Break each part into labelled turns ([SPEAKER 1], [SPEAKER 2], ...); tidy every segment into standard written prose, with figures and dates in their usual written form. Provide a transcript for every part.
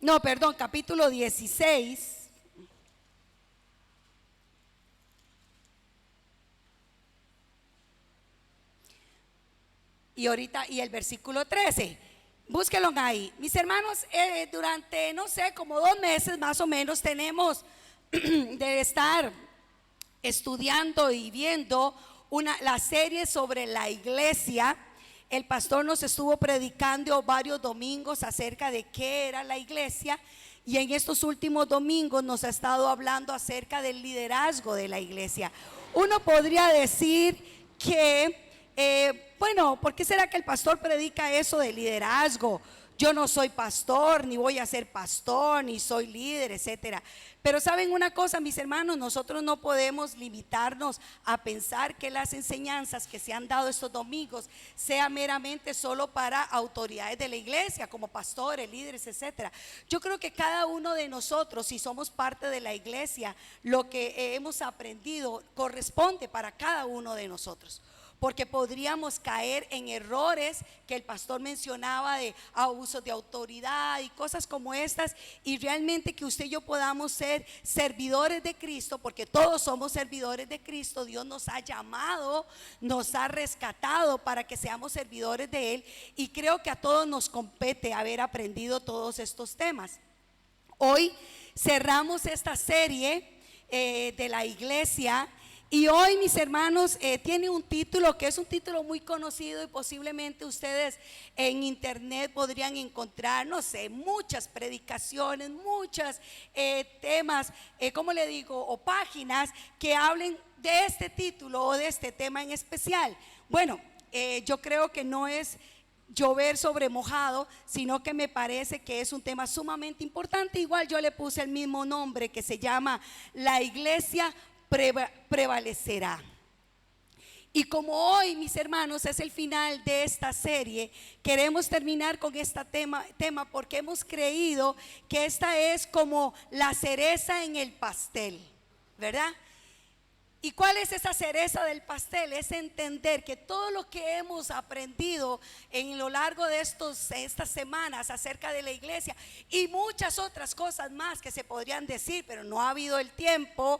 [SPEAKER 1] no, perdón, capítulo 16. Y ahorita, y el versículo 13. Búsquenlo ahí. Mis hermanos, durante, no sé, como 2 meses más o menos, tenemos de estar estudiando y viendo la serie sobre la iglesia. El pastor nos estuvo predicando varios domingos acerca de qué era la iglesia, y en estos últimos domingos nos ha estado hablando acerca del liderazgo de la iglesia. Uno podría decir que bueno, ¿por qué será que el pastor predica eso de liderazgo? Yo no soy pastor, ni voy a ser pastor, ni soy líder, etcétera. Pero saben una cosa, mis hermanos, nosotros no podemos limitarnos a pensar que las enseñanzas que se han dado estos domingos sean meramente solo para autoridades de la iglesia, como pastores, líderes, etcétera. Yo creo que cada uno de nosotros, si somos parte de la iglesia, lo que hemos aprendido corresponde para cada uno de nosotros. Porque podríamos caer en errores que el pastor mencionaba, de abusos de autoridad y cosas como estas, y realmente que usted y yo podamos ser servidores de Cristo, porque todos somos servidores de Cristo. Dios nos ha llamado, nos ha rescatado para que seamos servidores de Él, y creo que a todos nos compete haber aprendido todos estos temas. Hoy cerramos esta serie de la iglesia. Y hoy, mis hermanos, tiene un título que es un título muy conocido, y posiblemente ustedes en internet podrían encontrar, no sé, muchas predicaciones, muchos temas, ¿cómo le digo? O páginas que hablen de este título o de este tema en especial. Bueno, yo creo que no es llover sobre mojado, sino que me parece que es un tema sumamente importante. Igual yo le puse el mismo nombre, que se llama La Iglesia Prevalecerá. Y como hoy, mis hermanos, es el final de esta serie, queremos terminar con este tema porque hemos creído que esta es como la cereza en el pastel, ¿verdad? ¿Y cuál es esa cereza del pastel? Es entender que todo lo que hemos aprendido en lo largo de estas semanas acerca de la iglesia, y muchas otras cosas más que se podrían decir, pero no ha habido el tiempo,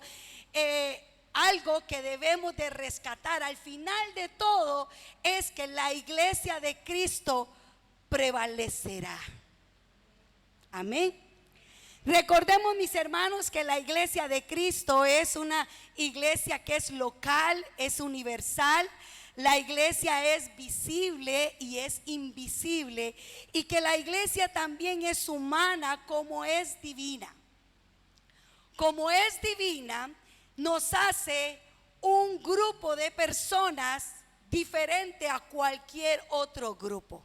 [SPEAKER 1] algo que debemos de rescatar al final de todo es que la iglesia de Cristo prevalecerá. Amén. Recordemos, mis hermanos, que la iglesia de Cristo es una iglesia que es local, es universal. La iglesia es visible y es invisible, y que la iglesia también es humana como es divina. Como es divina, nos hace un grupo de personas diferente a cualquier otro grupo.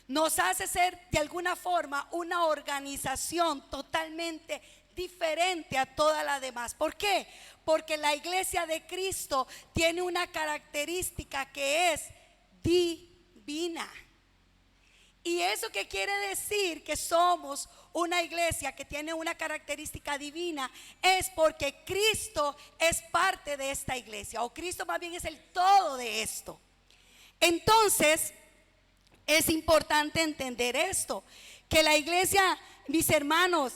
[SPEAKER 1] Nos hace ser de alguna forma una organización totalmente diferente a todas las demás. ¿Por qué? Porque la iglesia de Cristo tiene una característica que es divina. ¿Y eso qué quiere decir? Que somos una iglesia que tiene una característica divina. Es porque Cristo es parte de esta iglesia, o Cristo más bien es el todo de esto. Entonces es importante entender esto, que la iglesia, mis hermanos,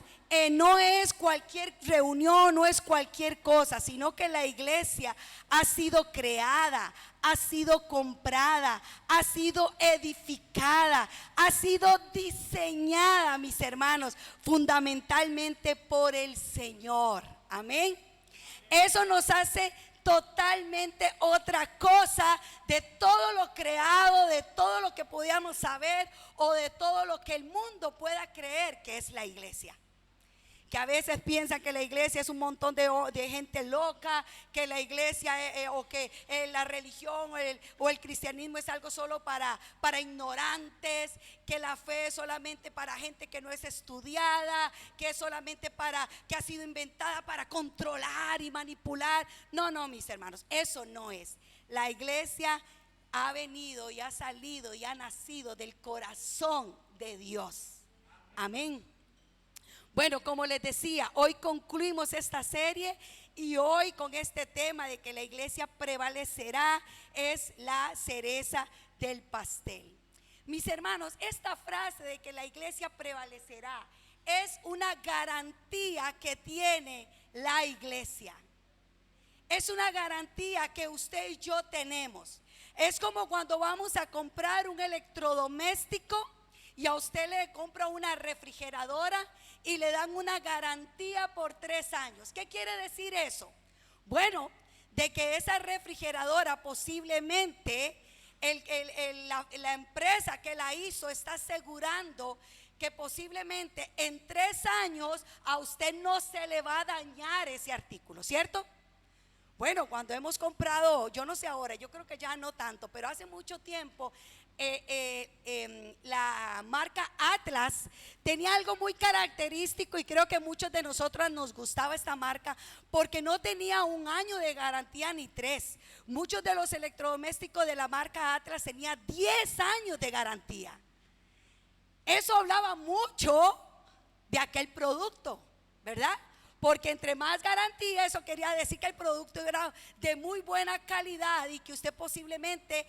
[SPEAKER 1] no es cualquier reunión, no es cualquier cosa, sino que la iglesia ha sido creada, ha sido comprada, ha sido edificada, ha sido diseñada, mis hermanos, fundamentalmente por el Señor. Amén. Eso nos hace totalmente otra cosa de todo lo creado, de todo lo que podíamos saber, o de todo lo que el mundo pueda creer que es la iglesia. Que a veces piensan que la iglesia es un montón de gente loca, que la iglesia o que la religión o el cristianismo es algo solo para ignorantes, que la fe es solamente para gente que no es estudiada, que es solamente que ha sido inventada para controlar y manipular. No, mis hermanos, eso no es. La iglesia ha venido y ha salido y ha nacido del corazón de Dios. Amén. Bueno, como les decía, hoy concluimos esta serie, y hoy con este tema de que la iglesia prevalecerá es la cereza del pastel. Mis hermanos, esta frase de que la iglesia prevalecerá es una garantía que tiene la iglesia. Es una garantía que usted y yo tenemos. Es como cuando vamos a comprar un electrodoméstico y a usted le compra una refrigeradora y le dan una garantía por 3 años. ¿Qué quiere decir eso? Bueno, de que esa refrigeradora posiblemente la empresa que la hizo está asegurando que posiblemente en 3 años a usted no se le va a dañar ese artículo, ¿cierto? Bueno, cuando hemos comprado, yo no sé ahora, yo creo que ya no tanto, pero hace mucho tiempo la marca Atlas tenía algo muy característico y creo que muchos de nosotros nos gustaba esta marca porque no tenía 1 año de garantía ni 3. Muchos de los electrodomésticos de la marca Atlas tenían 10 años de garantía. Eso hablaba mucho de aquel producto, ¿verdad? Porque entre más garantía, eso quería decir que el producto era de muy buena calidad y que usted posiblemente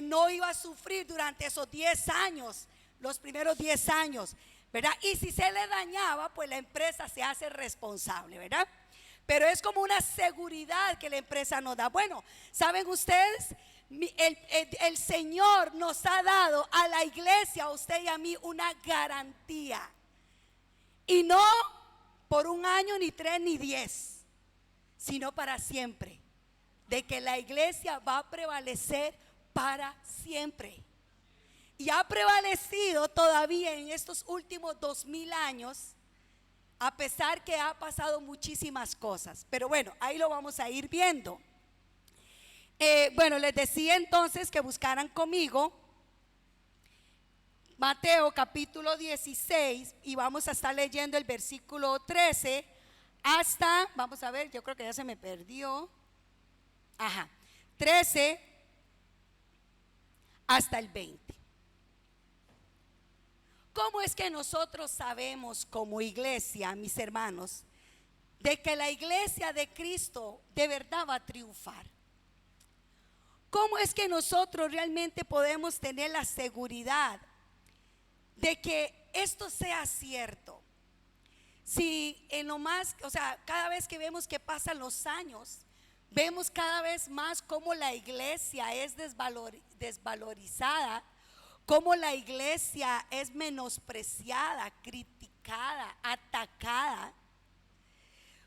[SPEAKER 1] no iba a sufrir durante esos 10 años, los primeros 10 años, ¿verdad? Y si se le dañaba, pues la empresa se hace responsable, ¿verdad? Pero es como una seguridad que la empresa nos da. Bueno, ¿saben ustedes? El Señor nos ha dado a la iglesia, a usted y a mí, una garantía. Y no por 1 año, ni 3, ni 10, sino para siempre. De que la iglesia va a prevalecer para siempre. Y ha prevalecido todavía en estos últimos 2000 años, a pesar que ha pasado muchísimas cosas. Pero bueno, ahí lo vamos a ir viendo. Bueno, les decía entonces que buscaran conmigo Mateo capítulo 16 y vamos a estar leyendo el versículo 13 hasta, vamos a ver, yo creo que ya se me perdió. 13 hasta el 20. ¿Cómo es que nosotros sabemos como iglesia, mis hermanos, de que la iglesia de Cristo de verdad va a triunfar? ¿Cómo es que nosotros realmente podemos tener la seguridad de que esto sea cierto? Si en lo más, o sea, cada vez que vemos que pasan los años, vemos cada vez más cómo la iglesia es desvalorizada, cómo la iglesia es menospreciada, criticada, atacada.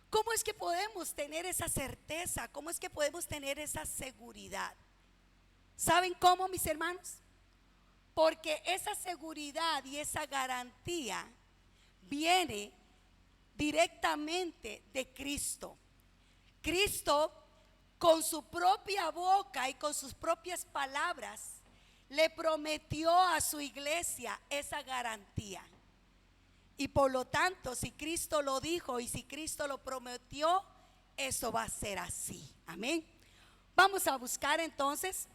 [SPEAKER 1] ¿Cómo es que podemos tener esa certeza? ¿Cómo es que podemos tener esa seguridad? ¿Saben cómo, mis hermanos? Porque esa seguridad y esa garantía viene directamente de Cristo. Cristo, con su propia boca y con sus propias palabras, le prometió a su iglesia esa garantía. Y por lo tanto, si Cristo lo dijo y si Cristo lo prometió, eso va a ser así. Amén. Vamos a buscar entonces.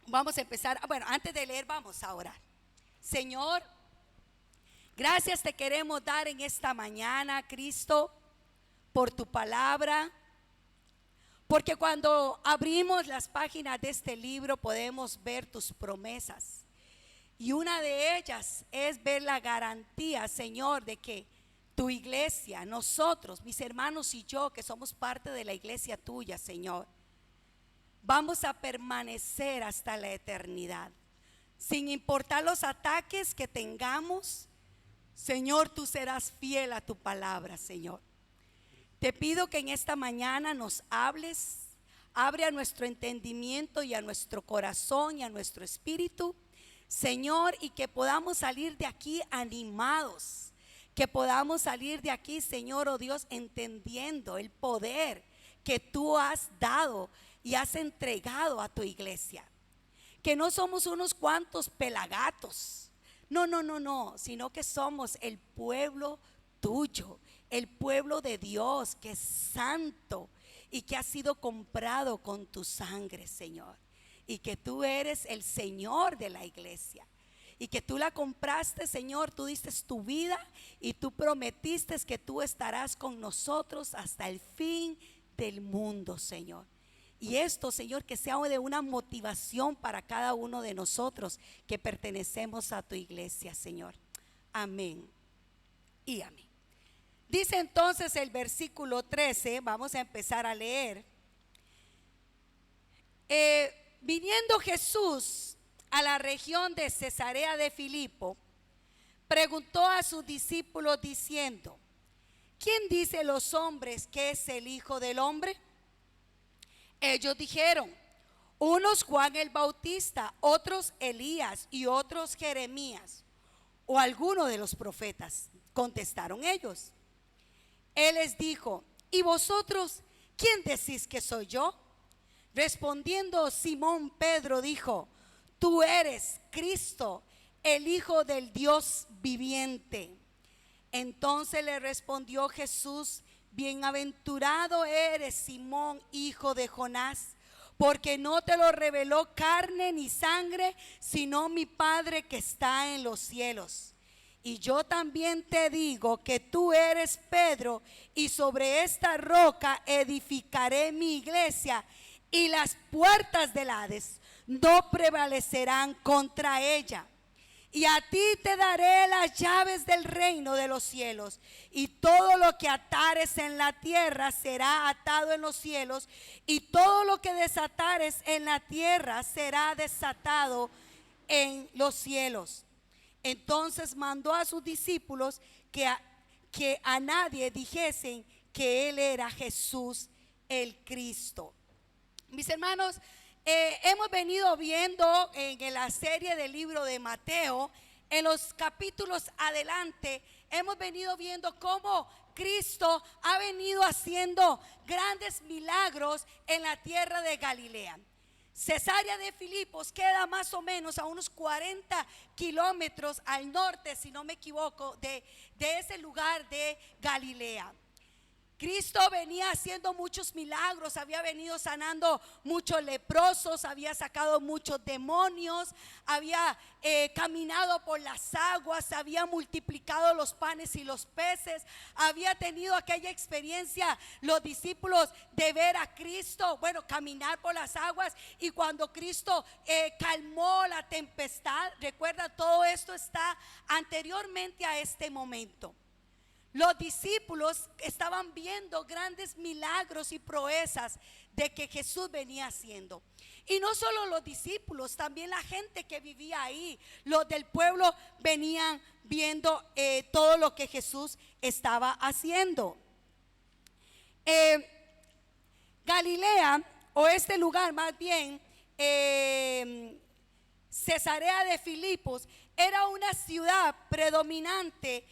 [SPEAKER 1] Vamos a empezar, bueno, antes de leer vamos a orar. Señor, gracias te queremos dar en esta mañana, Cristo, por tu palabra. Porque cuando abrimos las páginas de este libro podemos ver tus promesas. Y una de ellas es ver la garantía, Señor, de que tu iglesia, nosotros, mis hermanos y yo, que somos parte de la iglesia tuya, Señor, vamos a permanecer hasta la eternidad. Sin importar los ataques que tengamos, Señor, tú serás fiel a tu palabra, Señor. Te pido que en esta mañana nos hables, abre a nuestro entendimiento y a nuestro corazón y a nuestro espíritu, Señor, y que podamos salir de aquí animados, que podamos salir de aquí, Señor, oh Dios, entendiendo el poder que tú has dado y has entregado a tu iglesia. Que no somos unos cuantos pelagatos, no, sino que somos el pueblo tuyo, el pueblo de Dios que es santo y que ha sido comprado con tu sangre, Señor. Y que tú eres el Señor de la iglesia y que tú la compraste, Señor. Tú diste tu vida y tú prometiste que tú estarás con nosotros hasta el fin del mundo, Señor. Y esto, Señor, que sea de una motivación para cada uno de nosotros que pertenecemos a tu iglesia, Señor. Amén y amén. Dice entonces el versículo 13, vamos a empezar a leer. Viniendo Jesús a la región de Cesarea de Filipo, preguntó a sus discípulos diciendo: ¿quién dice los hombres que es el Hijo del Hombre? Ellos dijeron: unos Juan el Bautista, otros Elías y otros Jeremías o alguno de los profetas. Contestaron ellos. Él les dijo: ¿y vosotros quién decís que soy yo? Respondiendo Simón Pedro dijo: tú eres Cristo, el Hijo del Dios viviente. Entonces le respondió Jesús: bienaventurado eres, Simón, hijo de Jonás, porque no te lo reveló carne ni sangre, sino mi Padre que está en los cielos. Y yo también te digo que tú eres Pedro, y sobre esta roca edificaré mi iglesia, y las puertas del Hades no prevalecerán contra ella. Y a ti te daré las llaves del reino de los cielos, y todo lo que atares en la tierra será atado en los cielos, y todo lo que desatares en la tierra será desatado en los cielos. Entonces mandó a sus discípulos que a nadie dijesen que él era Jesús el Cristo. Mis hermanos, hemos venido viendo en la serie del libro de Mateo, en los capítulos adelante, hemos venido viendo cómo Cristo ha venido haciendo grandes milagros en la tierra de Galilea. Cesarea de Filipos queda más o menos a unos 40 kilómetros al norte, si no me equivoco, de ese lugar de Galilea. Cristo venía haciendo muchos milagros, había venido sanando muchos leprosos, había sacado muchos demonios, había caminado por las aguas, había multiplicado los panes y los peces, había tenido aquella experiencia los discípulos de ver a Cristo, caminar por las aguas, y cuando Cristo calmó la tempestad. Recuerda, todo esto está anteriormente a este momento. Los discípulos estaban viendo grandes milagros y proezas de que Jesús venía haciendo. Y no solo los discípulos, también la gente que vivía ahí, los del pueblo, venían viendo todo lo que Jesús estaba haciendo. Galilea, o este lugar más bien, Cesarea de Filipos, era una ciudad predominante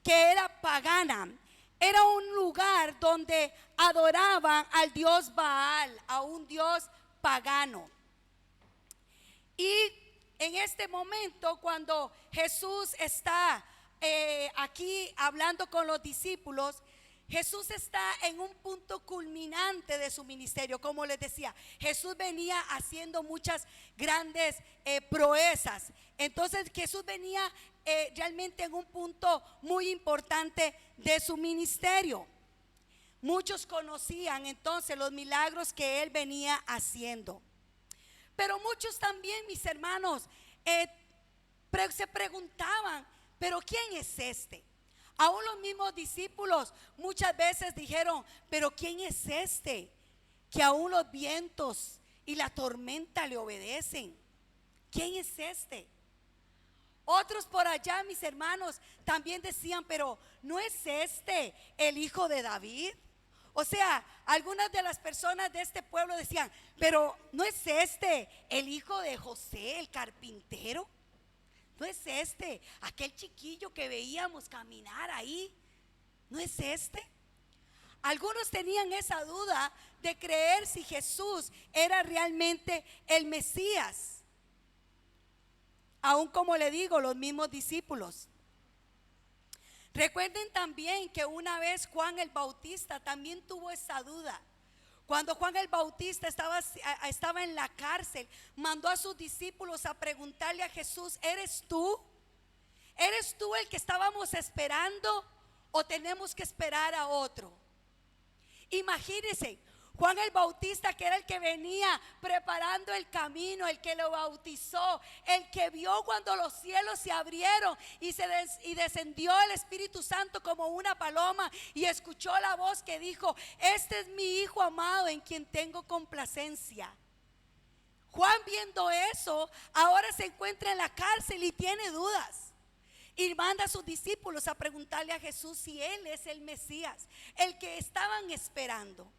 [SPEAKER 1] que era pagana. Era un lugar donde adoraban al dios Baal, a un dios pagano. Y en este momento, cuando Jesús está aquí hablando con los discípulos, Jesús está en un punto culminante de su ministerio. Como les decía, Jesús venía haciendo muchas grandes proezas. Entonces Jesús venía realmente en un punto muy importante de su ministerio. Muchos conocían entonces los milagros que él venía haciendo, pero muchos también, mis hermanos, se preguntaban: ¿pero quién es este? Aún los mismos discípulos muchas veces dijeron: ¿pero quién es este que aún los vientos y la tormenta le obedecen? ¿Quién es este? Otros por allá, mis hermanos, también decían: ¿pero no es este el hijo de David? O sea, algunas de las personas de este pueblo decían: ¿pero no es este el hijo de José, el carpintero? ¿No es este aquel chiquillo que veíamos caminar ahí? ¿No es este? Algunos tenían esa duda de creer si Jesús era realmente el Mesías. Aún, como le digo, los mismos discípulos. Recuerden también que una vez Juan el Bautista también tuvo esa duda. Cuando Juan el Bautista estaba en la cárcel, mandó a sus discípulos a preguntarle a Jesús: ¿eres tú? ¿Eres tú el que estábamos esperando o tenemos que esperar a otro? Imagínense, Juan el Bautista, que era el que venía preparando el camino, el que lo bautizó, el que vio cuando los cielos se abrieron y descendió el Espíritu Santo como una paloma, y escuchó la voz que dijo: este es mi Hijo amado en quien tengo complacencia. Juan, viendo eso, ahora se encuentra en la cárcel y tiene dudas. Y manda a sus discípulos a preguntarle a Jesús si Él es el Mesías, el que estaban esperando.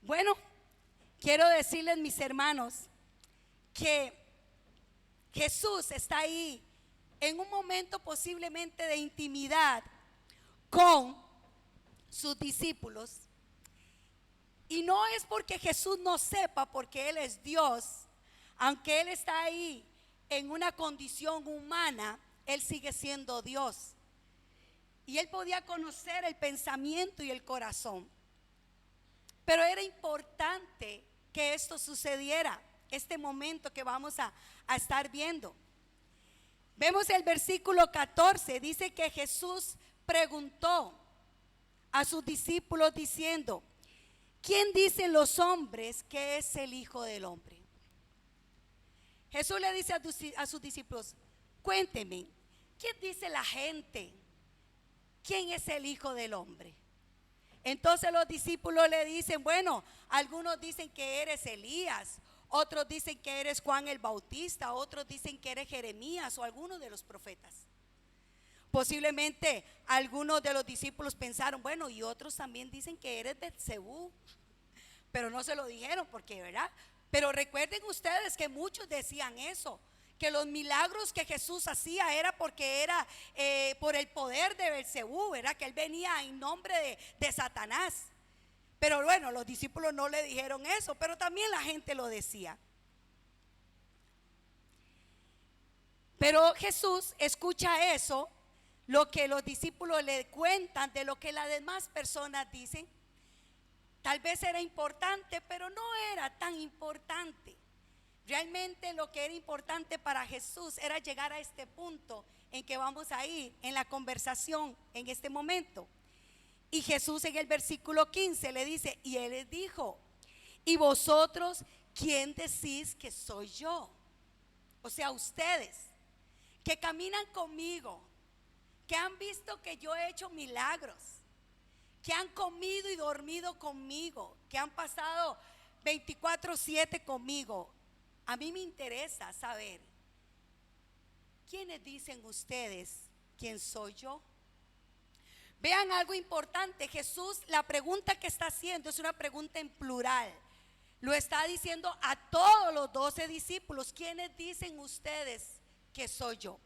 [SPEAKER 1] Bueno, quiero decirles, mis hermanos, que Jesús está ahí en un momento posiblemente de intimidad con sus discípulos. Y no es porque Jesús no sepa, porque Él es Dios. Aunque Él está ahí en una condición humana, Él sigue siendo Dios. Y Él podía conocer el pensamiento y el corazón. Pero era importante que esto sucediera, este momento que vamos a estar viendo. Vemos el versículo 14, dice que Jesús preguntó a sus discípulos diciendo: ¿quién dicen los hombres que es el Hijo del Hombre? Jesús le dice a sus discípulos: cuéntenme, ¿quién dice la gente? ¿Quién es el Hijo del Hombre? Entonces los discípulos le dicen: bueno, algunos dicen que eres Elías, otros dicen que eres Juan el Bautista, otros dicen que eres Jeremías o alguno de los profetas. Posiblemente algunos de los discípulos pensaron: bueno, y otros también dicen que eres Belcebú, pero no se lo dijeron porque, ¿verdad? Pero recuerden ustedes que muchos decían eso, que los milagros que Jesús hacía era porque era por el poder de Belcebú, ¿verdad? Que Él venía en nombre de Satanás. Pero bueno, los discípulos no le dijeron eso, pero también la gente lo decía. Pero Jesús escucha eso, lo que los discípulos le cuentan de lo que las demás personas dicen. Tal vez era importante, pero no era tan importante. Realmente lo que era importante para Jesús era llegar a este punto en que vamos a ir en la conversación en este momento. Y Jesús en el versículo 15 le dice: y Él les dijo: ¿y vosotros quién decís que soy yo? O sea, ustedes que caminan conmigo, que han visto que yo he hecho milagros, que han comido y dormido conmigo, que han pasado 24/7 conmigo. A mí me interesa saber, ¿quiénes dicen ustedes quién soy yo? Vean algo importante. Jesús, la pregunta que está haciendo es una pregunta en plural. Lo está diciendo a todos los 12 discípulos: ¿quiénes dicen ustedes que soy yo?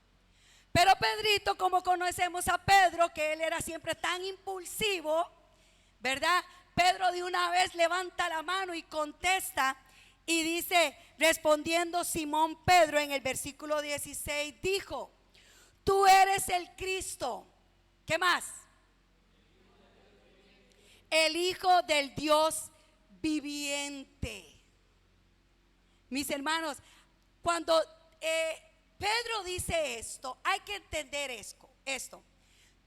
[SPEAKER 1] Pero Pedrito, como conocemos a Pedro, que él era siempre tan impulsivo, ¿verdad? Pedro de una vez levanta la mano y contesta y dice, respondiendo Simón Pedro en el versículo 16, dijo: tú eres el Cristo. ¿Qué más? El Hijo del Dios viviente. Mis hermanos, cuando Pedro dice esto, hay que entender esto.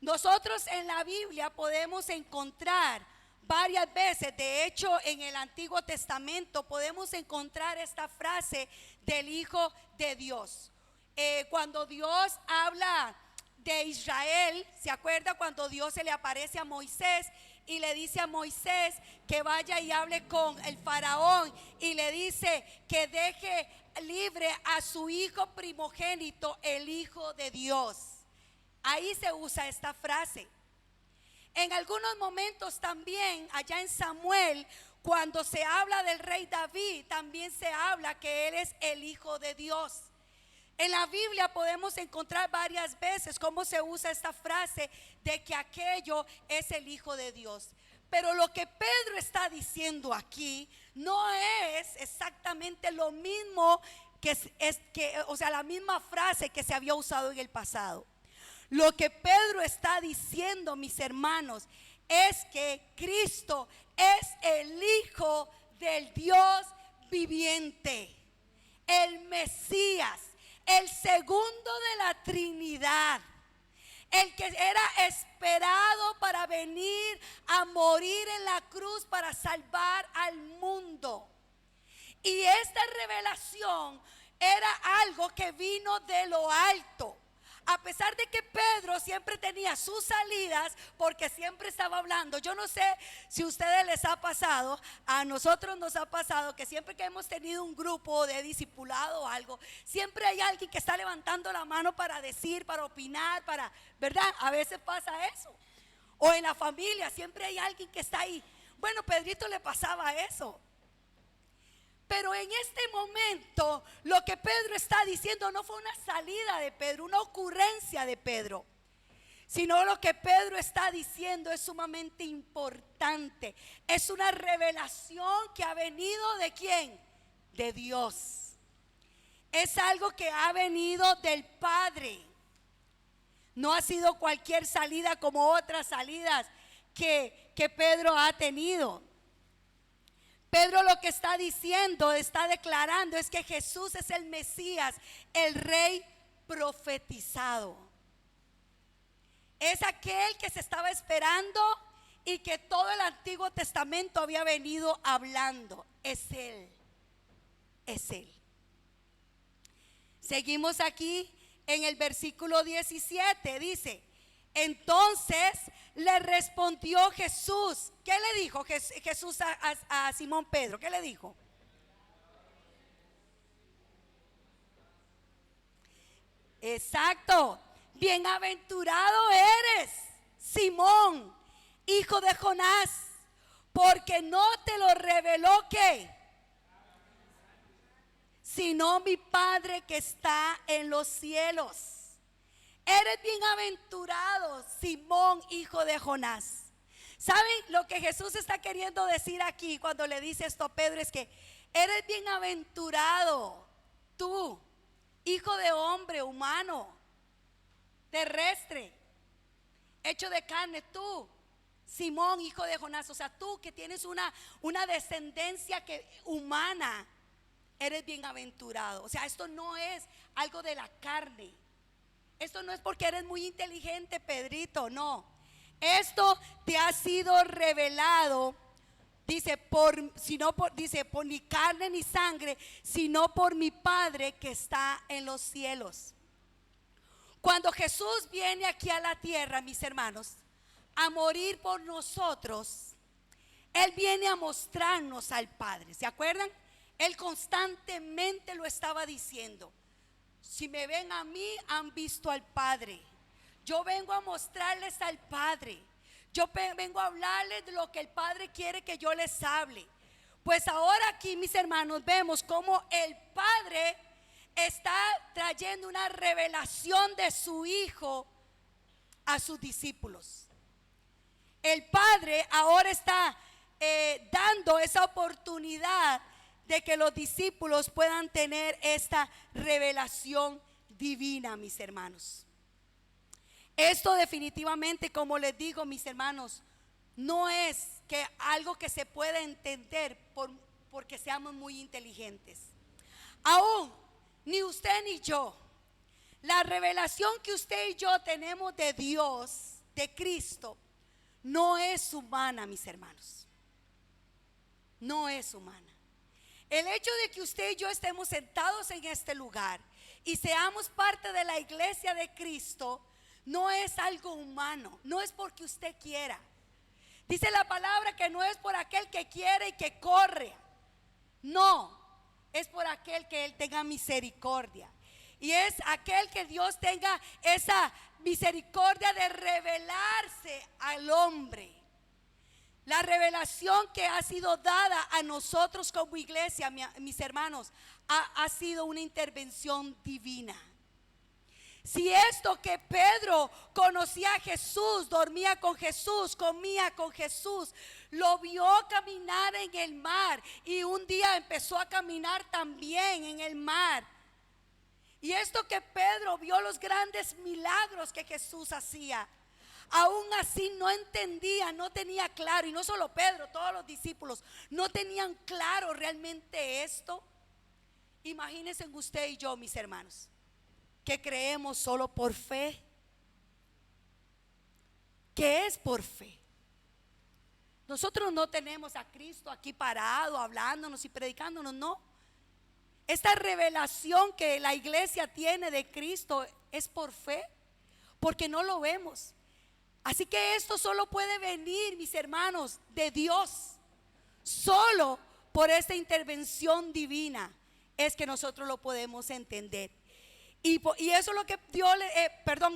[SPEAKER 1] Nosotros en la Biblia podemos encontrar varias veces, de hecho en el Antiguo Testamento podemos encontrar esta frase del Hijo de Dios. Cuando Dios habla de Israel, ¿se acuerda cuando Dios se le aparece a Moisés y le dice a Moisés que vaya y hable con el faraón y le dice que deje libre a su hijo primogénito, el Hijo de Dios? Ahí se usa esta frase. En algunos momentos también allá en Samuel, cuando se habla del rey David, también se habla que él es el Hijo de Dios. En la Biblia podemos encontrar varias veces cómo se usa esta frase de que aquello es el Hijo de Dios. Pero lo que Pedro está diciendo aquí no es exactamente lo mismo o sea, la misma frase que se había usado en el pasado. Lo que Pedro está diciendo, mis hermanos, es que Cristo es el Hijo del Dios viviente, el Mesías, el segundo de la Trinidad, el que era esperado para venir a morir en la cruz para salvar al mundo. Y esta revelación era algo que vino de lo alto. A pesar de que Pedro siempre tenía sus salidas, porque siempre estaba hablando. Yo no sé si a ustedes les ha pasado, a nosotros nos ha pasado que siempre que hemos tenido un grupo de discipulado o algo, siempre hay alguien que está levantando la mano para decir, para opinar, ¿verdad? A veces pasa eso. O en la familia siempre hay alguien que está ahí. Bueno, Pedrito le pasaba eso. Pero en este momento lo que Pedro está diciendo no fue una salida de Pedro, una ocurrencia de Pedro, sino lo que Pedro está diciendo es sumamente importante. Es una revelación que ha venido ¿de quién? De Dios. Es algo que ha venido del Padre. No ha sido cualquier salida como otras salidas que Pedro ha tenido. Pedro lo que está diciendo, está declarando es que Jesús es el Mesías, el Rey profetizado. Es aquel que se estaba esperando y que todo el Antiguo Testamento había venido hablando. Es Él, es Él. Seguimos aquí en el versículo 17, dice: entonces le respondió Jesús. ¿Qué le dijo Jesús a Simón Pedro? ¿Qué le dijo? Exacto. Bienaventurado eres, Simón, hijo de Jonás, porque no te lo reveló ¿qué? Sino mi Padre que está en los cielos. Eres bienaventurado, Simón, hijo de Jonás. ¿Saben lo que Jesús está queriendo decir aquí cuando le dice esto a Pedro? Es que eres bienaventurado, tú, hijo de hombre, humano, terrestre, hecho de carne, tú, Simón, hijo de Jonás. O sea, tú que tienes una descendencia humana, eres bienaventurado. O sea, esto no es algo de la carne. Esto no es porque eres muy inteligente, Pedrito, no. Esto te ha sido revelado, dice, dice, por ni carne ni sangre, sino por mi Padre que está en los cielos. Cuando Jesús viene aquí a la tierra, mis hermanos, a morir por nosotros, Él viene a mostrarnos al Padre. ¿Se acuerdan? Él constantemente lo estaba diciendo. Si me ven a mí, han visto al Padre. Yo vengo a mostrarles al Padre. Yo vengo a hablarles de lo que el Padre quiere que yo les hable. Pues ahora aquí, mis hermanos, vemos cómo el Padre está trayendo una revelación de su Hijo a sus discípulos. El Padre ahora está dando esa oportunidad de que los discípulos puedan tener esta revelación divina, mis hermanos. Esto definitivamente, como les digo, mis hermanos, no es que algo que se pueda entender porque seamos muy inteligentes. Aún ni usted ni yo, la revelación que usted y yo tenemos de Dios, de Cristo, no es humana, mis hermanos. No es humana. El hecho de que usted y yo estemos sentados en este lugar y seamos parte de la iglesia de Cristo no es algo humano, no es porque usted quiera. Dice la palabra que no es por aquel que quiere y que corre, no, es por aquel que Él tenga misericordia. Y es aquel que Dios tenga esa misericordia de revelarse al hombre. La revelación que ha sido dada a nosotros como iglesia, mis hermanos, ha sido una intervención divina. Si esto que Pedro conocía a Jesús, dormía con Jesús, comía con Jesús, lo vio caminar en el mar y un día empezó a caminar también en el mar. Y esto que Pedro vio los grandes milagros que Jesús hacía, aún así no entendía, no tenía claro, y no solo Pedro, todos los discípulos no tenían claro realmente esto. Imagínense usted y yo, mis hermanos, que creemos solo por fe. que es por fe. Nosotros no tenemos a Cristo aquí parado, hablándonos y predicándonos, no. Esta revelación que la iglesia tiene de Cristo es por fe, porque no lo vemos. Así que esto solo puede venir, mis hermanos, de Dios. Solo por esta intervención divina es que nosotros lo podemos entender. Y eso es lo que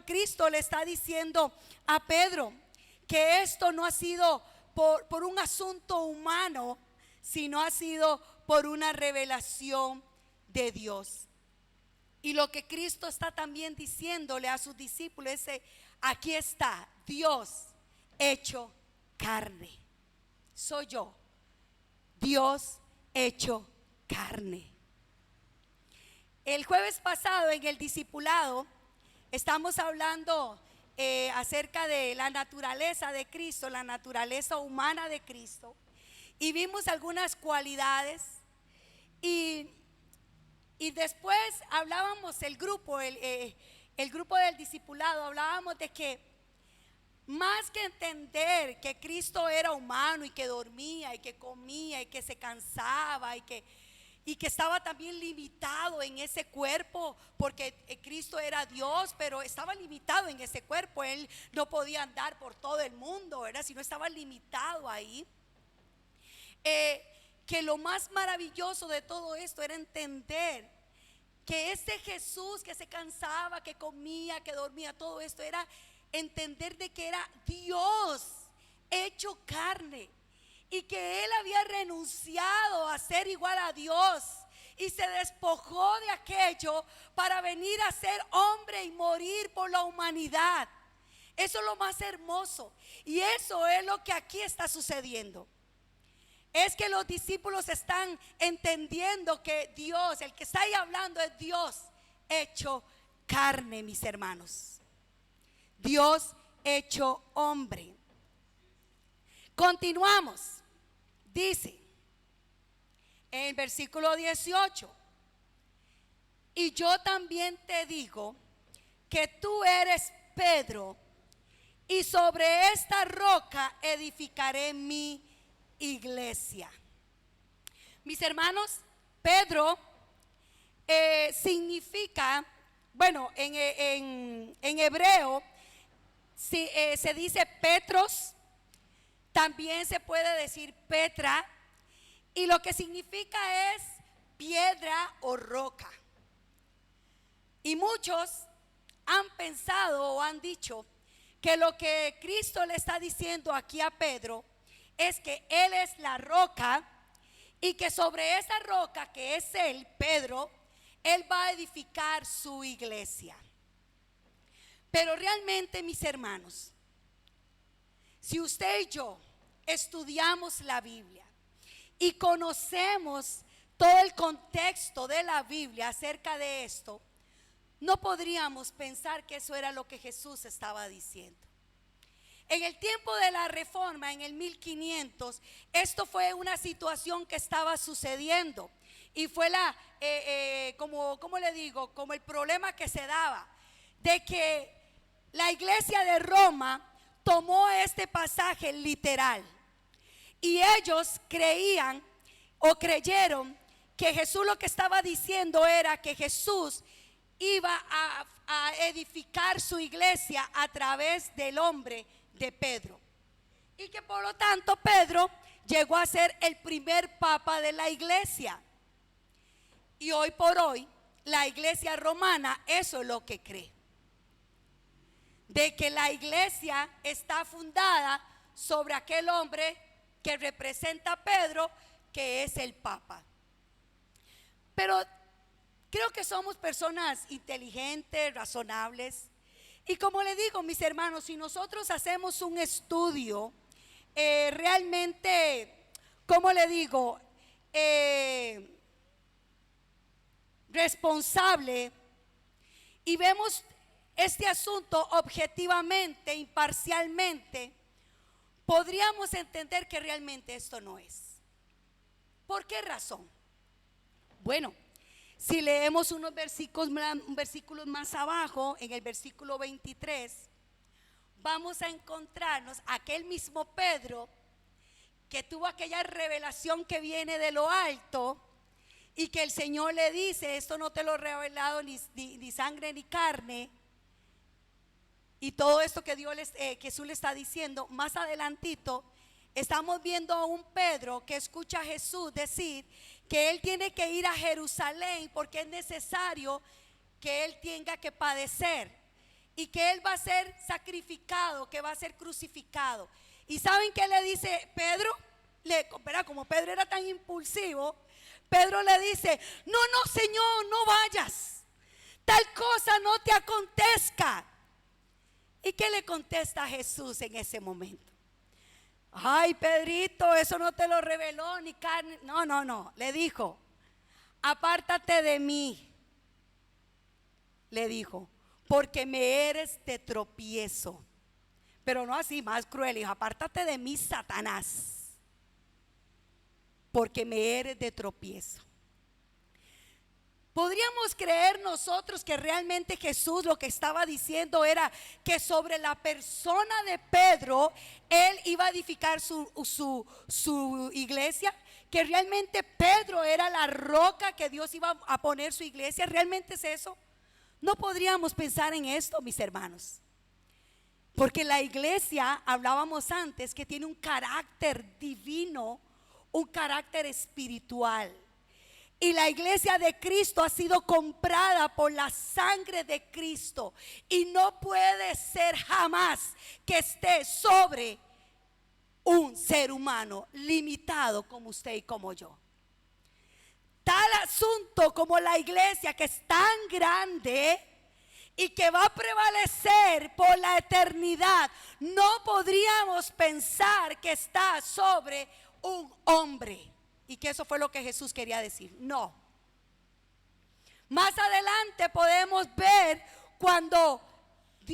[SPEAKER 1] Cristo le está diciendo a Pedro, que esto no ha sido por un asunto humano, sino ha sido por una revelación de Dios. Y lo que Cristo está también diciéndole a sus discípulos es: aquí está Dios hecho carne. Soy yo, Dios hecho carne. El jueves pasado en el discipulado estamos hablando acerca de la naturaleza de Cristo, la naturaleza humana de Cristo, y vimos algunas cualidades. Y después hablábamos, el grupo del discipulado, hablábamos de que más que entender que Cristo era humano y que dormía y que comía y que se cansaba y que estaba también limitado en ese cuerpo, porque Cristo era Dios, pero estaba limitado en ese cuerpo. Él no podía andar por todo el mundo, ¿verdad? Sino estaba limitado ahí. Que lo más maravilloso de todo esto era entender que este Jesús que se cansaba, que comía, que dormía, todo esto era entender de que era Dios hecho carne, y que Él había renunciado a ser igual a Dios y se despojó de aquello para venir a ser hombre y morir por la humanidad. Eso es lo más hermoso, y eso es lo que aquí está sucediendo. Es que los discípulos están entendiendo que Dios, el que está ahí hablando, es Dios hecho carne, mis hermanos. Dios hecho hombre. Continuamos. Dice en el versículo 18: y yo también te digo que tú eres Pedro, y sobre esta roca edificaré mi iglesia. Mis hermanos, Pedro significa, bueno, en hebreo se dice Petros, también se puede decir Petra, y lo que significa es piedra o roca. Y muchos han pensado o han dicho que lo que Cristo le está diciendo aquí a Pedro es que Él es la roca, y que sobre esa roca que es Él, Pedro, Él va a edificar su iglesia. Pero realmente, mis hermanos, si usted y yo estudiamos la Biblia y conocemos todo el contexto de la Biblia acerca de esto, no podríamos pensar que eso era lo que Jesús estaba diciendo. En el tiempo de la Reforma, en el 1500, esto fue una situación que estaba sucediendo, y fue como el problema que se daba, de que la iglesia de Roma tomó este pasaje literal, y ellos creían o creyeron que Jesús lo que estaba diciendo era que Jesús iba a edificar su iglesia a través del hombre de Pedro, y que por lo tanto Pedro llegó a ser el primer papa de la iglesia. Y hoy por hoy la iglesia romana eso es lo que cree, de que la iglesia está fundada sobre aquel hombre que representa a Pedro, que es el papa. Pero creo que somos personas inteligentes, razonables, y como le digo, mis hermanos, si nosotros hacemos un estudio realmente, como le digo, responsable, y vemos este asunto objetivamente, imparcialmente, podríamos entender que realmente esto no es. ¿Por qué razón? Bueno, si leemos unos versículos más abajo, en el versículo 23, vamos a encontrarnos aquel mismo Pedro que tuvo aquella revelación que viene de lo alto y que el Señor le dice: esto no te lo he revelado ni sangre ni carne. Y todo esto que Jesús le está diciendo, más adelantito estamos viendo a un Pedro que escucha a Jesús decir que él tiene que ir a Jerusalén porque es necesario que él tenga que padecer y que él va a ser sacrificado, que va a ser crucificado. ¿Y saben qué le dice Pedro? Como Pedro era tan impulsivo, Pedro le dice: no, Señor, no vayas, tal cosa no te acontezca. ¿Y qué le contesta Jesús en ese momento? Ay, Pedrito, eso no te lo reveló ni carne. No, le dijo: apártate de mí, le dijo, porque me eres de tropiezo. Pero no así, más cruel, dijo: apártate de mí, Satanás, porque me eres de tropiezo. Podríamos creer nosotros que realmente Jesús lo que estaba diciendo era que sobre la persona de Pedro él iba a edificar su iglesia, que realmente Pedro era la roca que Dios iba a poner su iglesia. ¿Realmente es eso? No podríamos pensar en esto, mis hermanos, porque la iglesia, hablábamos antes, que tiene un carácter divino, un carácter espiritual. Y la iglesia de Cristo ha sido comprada por la sangre de Cristo. Y no puede ser jamás que esté sobre un ser humano limitado como usted y como yo. Tal asunto como la iglesia, que es tan grande y que va a prevalecer por la eternidad, no podríamos pensar que está sobre un hombre. Y que eso fue lo que Jesús quería decir. No. Más adelante podemos ver cuando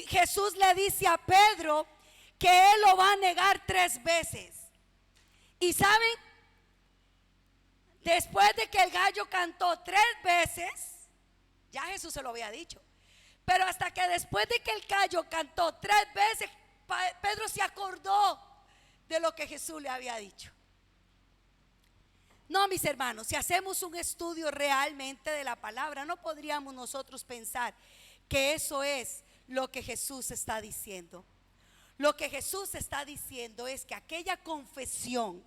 [SPEAKER 1] Jesús le dice a Pedro que él lo va a negar 3 veces. Y saben, después de que el gallo cantó 3 veces, ya Jesús se lo había dicho, pero hasta que después de que el gallo cantó 3 veces, Pedro se acordó de lo que Jesús le había dicho. No, mis hermanos, si hacemos un estudio realmente de la palabra, no podríamos nosotros pensar que eso es lo que Jesús está diciendo. Lo que Jesús está diciendo es que aquella confesión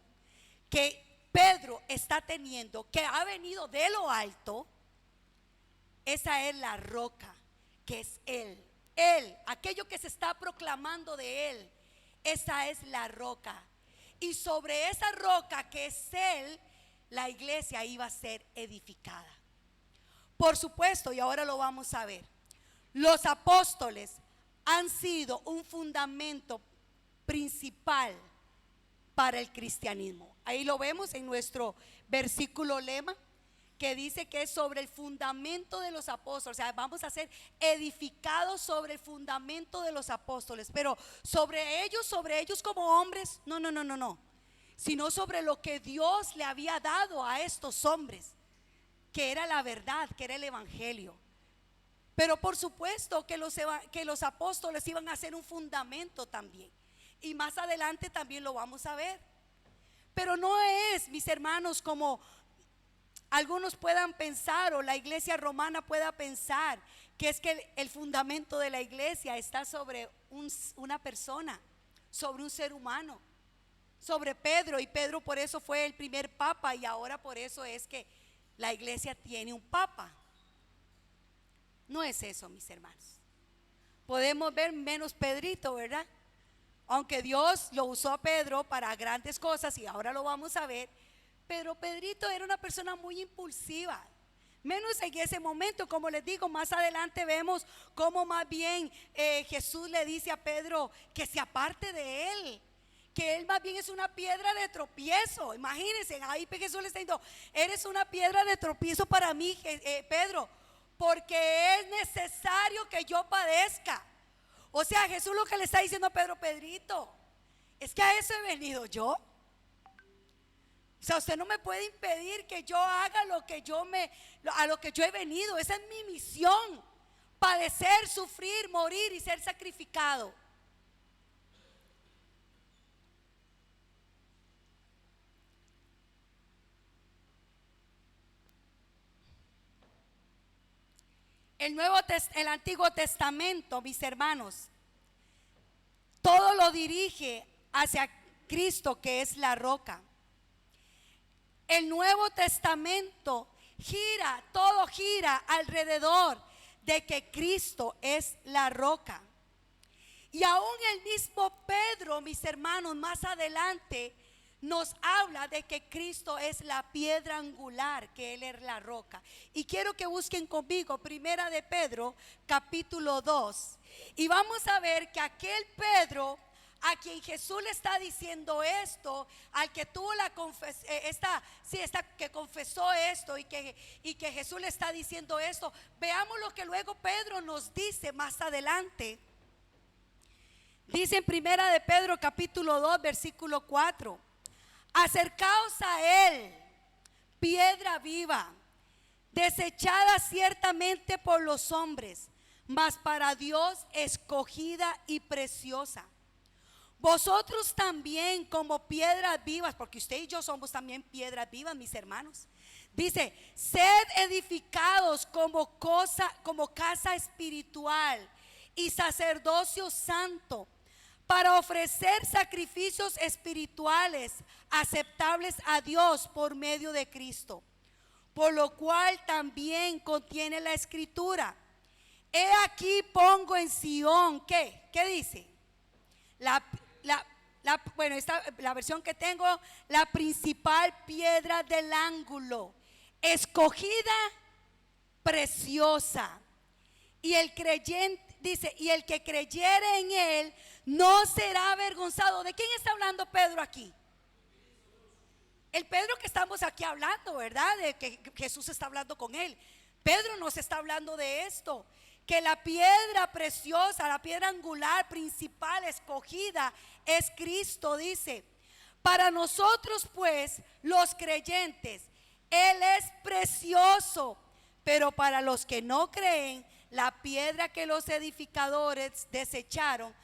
[SPEAKER 1] que Pedro está teniendo, que ha venido de lo alto, esa es la roca, que es Él. Él, aquello que se está proclamando de Él, esa es la roca. Y sobre esa roca que es Él, la iglesia iba a ser edificada. Por supuesto, y ahora lo vamos a ver, los apóstoles han sido un fundamento principal para el cristianismo. Ahí lo vemos en nuestro versículo lema, que dice que es sobre el fundamento de los apóstoles. O sea, vamos a ser edificados sobre el fundamento de los apóstoles. Pero sobre ellos como hombres, no, sino sobre lo que Dios le había dado a estos hombres, que era la verdad, que era el evangelio. Pero por supuesto que los apóstoles iban a ser un fundamento también, y más adelante también lo vamos a ver. Pero no es, mis hermanos, como algunos puedan pensar, o la iglesia romana pueda pensar, que es que el fundamento de la iglesia está sobre una persona, sobre un ser humano, sobre Pedro. Y Pedro por eso fue el primer papa, y ahora por eso es que la iglesia tiene un papa. No es eso, mis hermanos. Podemos ver menos Pedrito, ¿verdad? Aunque Dios lo usó a Pedro para grandes cosas, y ahora lo vamos a ver, pero Pedrito era una persona muy impulsiva. Menos en ese momento, como les digo, más adelante vemos cómo más bien Jesús le dice a Pedro que se aparte de él, que él más bien es una piedra de tropiezo. Imagínense, ahí Jesús le está diciendo: eres una piedra de tropiezo para mí, Pedro, porque es necesario que yo padezca. O sea, Jesús lo que le está diciendo a Pedro: Pedrito, es que a eso he venido yo. O sea, usted no me puede impedir que yo haga a lo que yo he venido. Esa es mi misión: padecer, sufrir, morir y ser sacrificado. el Antiguo Testamento, mis hermanos, todo lo dirige hacia Cristo, que es la roca. El Nuevo Testamento todo gira alrededor de que Cristo es la roca. Y aún el mismo Pedro, mis hermanos, más adelante nos habla de que Cristo es la piedra angular, que Él es la roca. Y quiero que busquen conmigo Primera de Pedro, capítulo 2. Y vamos a ver que aquel Pedro a quien Jesús le está diciendo esto, al que tuvo que confesó esto y que Jesús le está diciendo esto, veamos lo que luego Pedro nos dice más adelante. Dice en Primera de Pedro capítulo 2 versículo 4: acercaos a Él, piedra viva, desechada ciertamente por los hombres, mas para Dios escogida y preciosa. Vosotros también como piedras vivas, porque usted y yo somos también piedras vivas, mis hermanos. Dice: sed edificados como casa espiritual y sacerdocio santo, para ofrecer sacrificios espirituales aceptables a Dios por medio de Cristo. Por lo cual también contiene la escritura: he aquí pongo en Sión, ¿qué dice? La versión que tengo, la principal piedra del ángulo, escogida, preciosa. Y el creyente, dice, y el que creyere en Él no será avergonzado. ¿De quién está hablando Pedro aquí? El Pedro que estamos aquí hablando, ¿verdad? De que Jesús está hablando con él. Pedro nos está hablando de esto, que la piedra preciosa, la piedra angular principal escogida es Cristo. Dice: para nosotros pues los creyentes Él es precioso, pero para los que no creen, la piedra que los edificadores desecharon,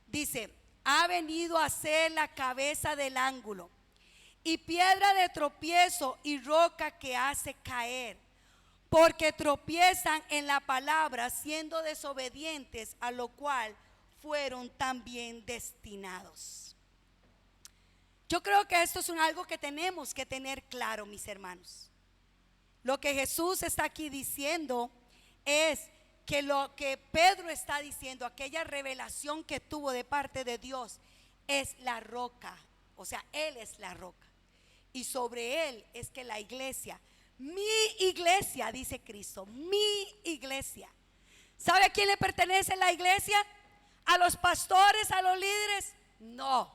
[SPEAKER 1] dice, ha venido a ser la cabeza del ángulo, y piedra de tropiezo y roca que hace caer, porque tropiezan en la palabra, siendo desobedientes, a lo cual fueron también destinados. Yo creo que esto es algo que tenemos que tener claro, mis hermanos. Lo que Jesús está aquí diciendo es que lo que Pedro está diciendo, aquella revelación que tuvo de parte de Dios, es la roca. O sea, Él es la roca. Y sobre Él es que la iglesia, mi iglesia, dice Cristo, mi iglesia. ¿Sabe a quién le pertenece la iglesia? ¿A los pastores, a los líderes? No,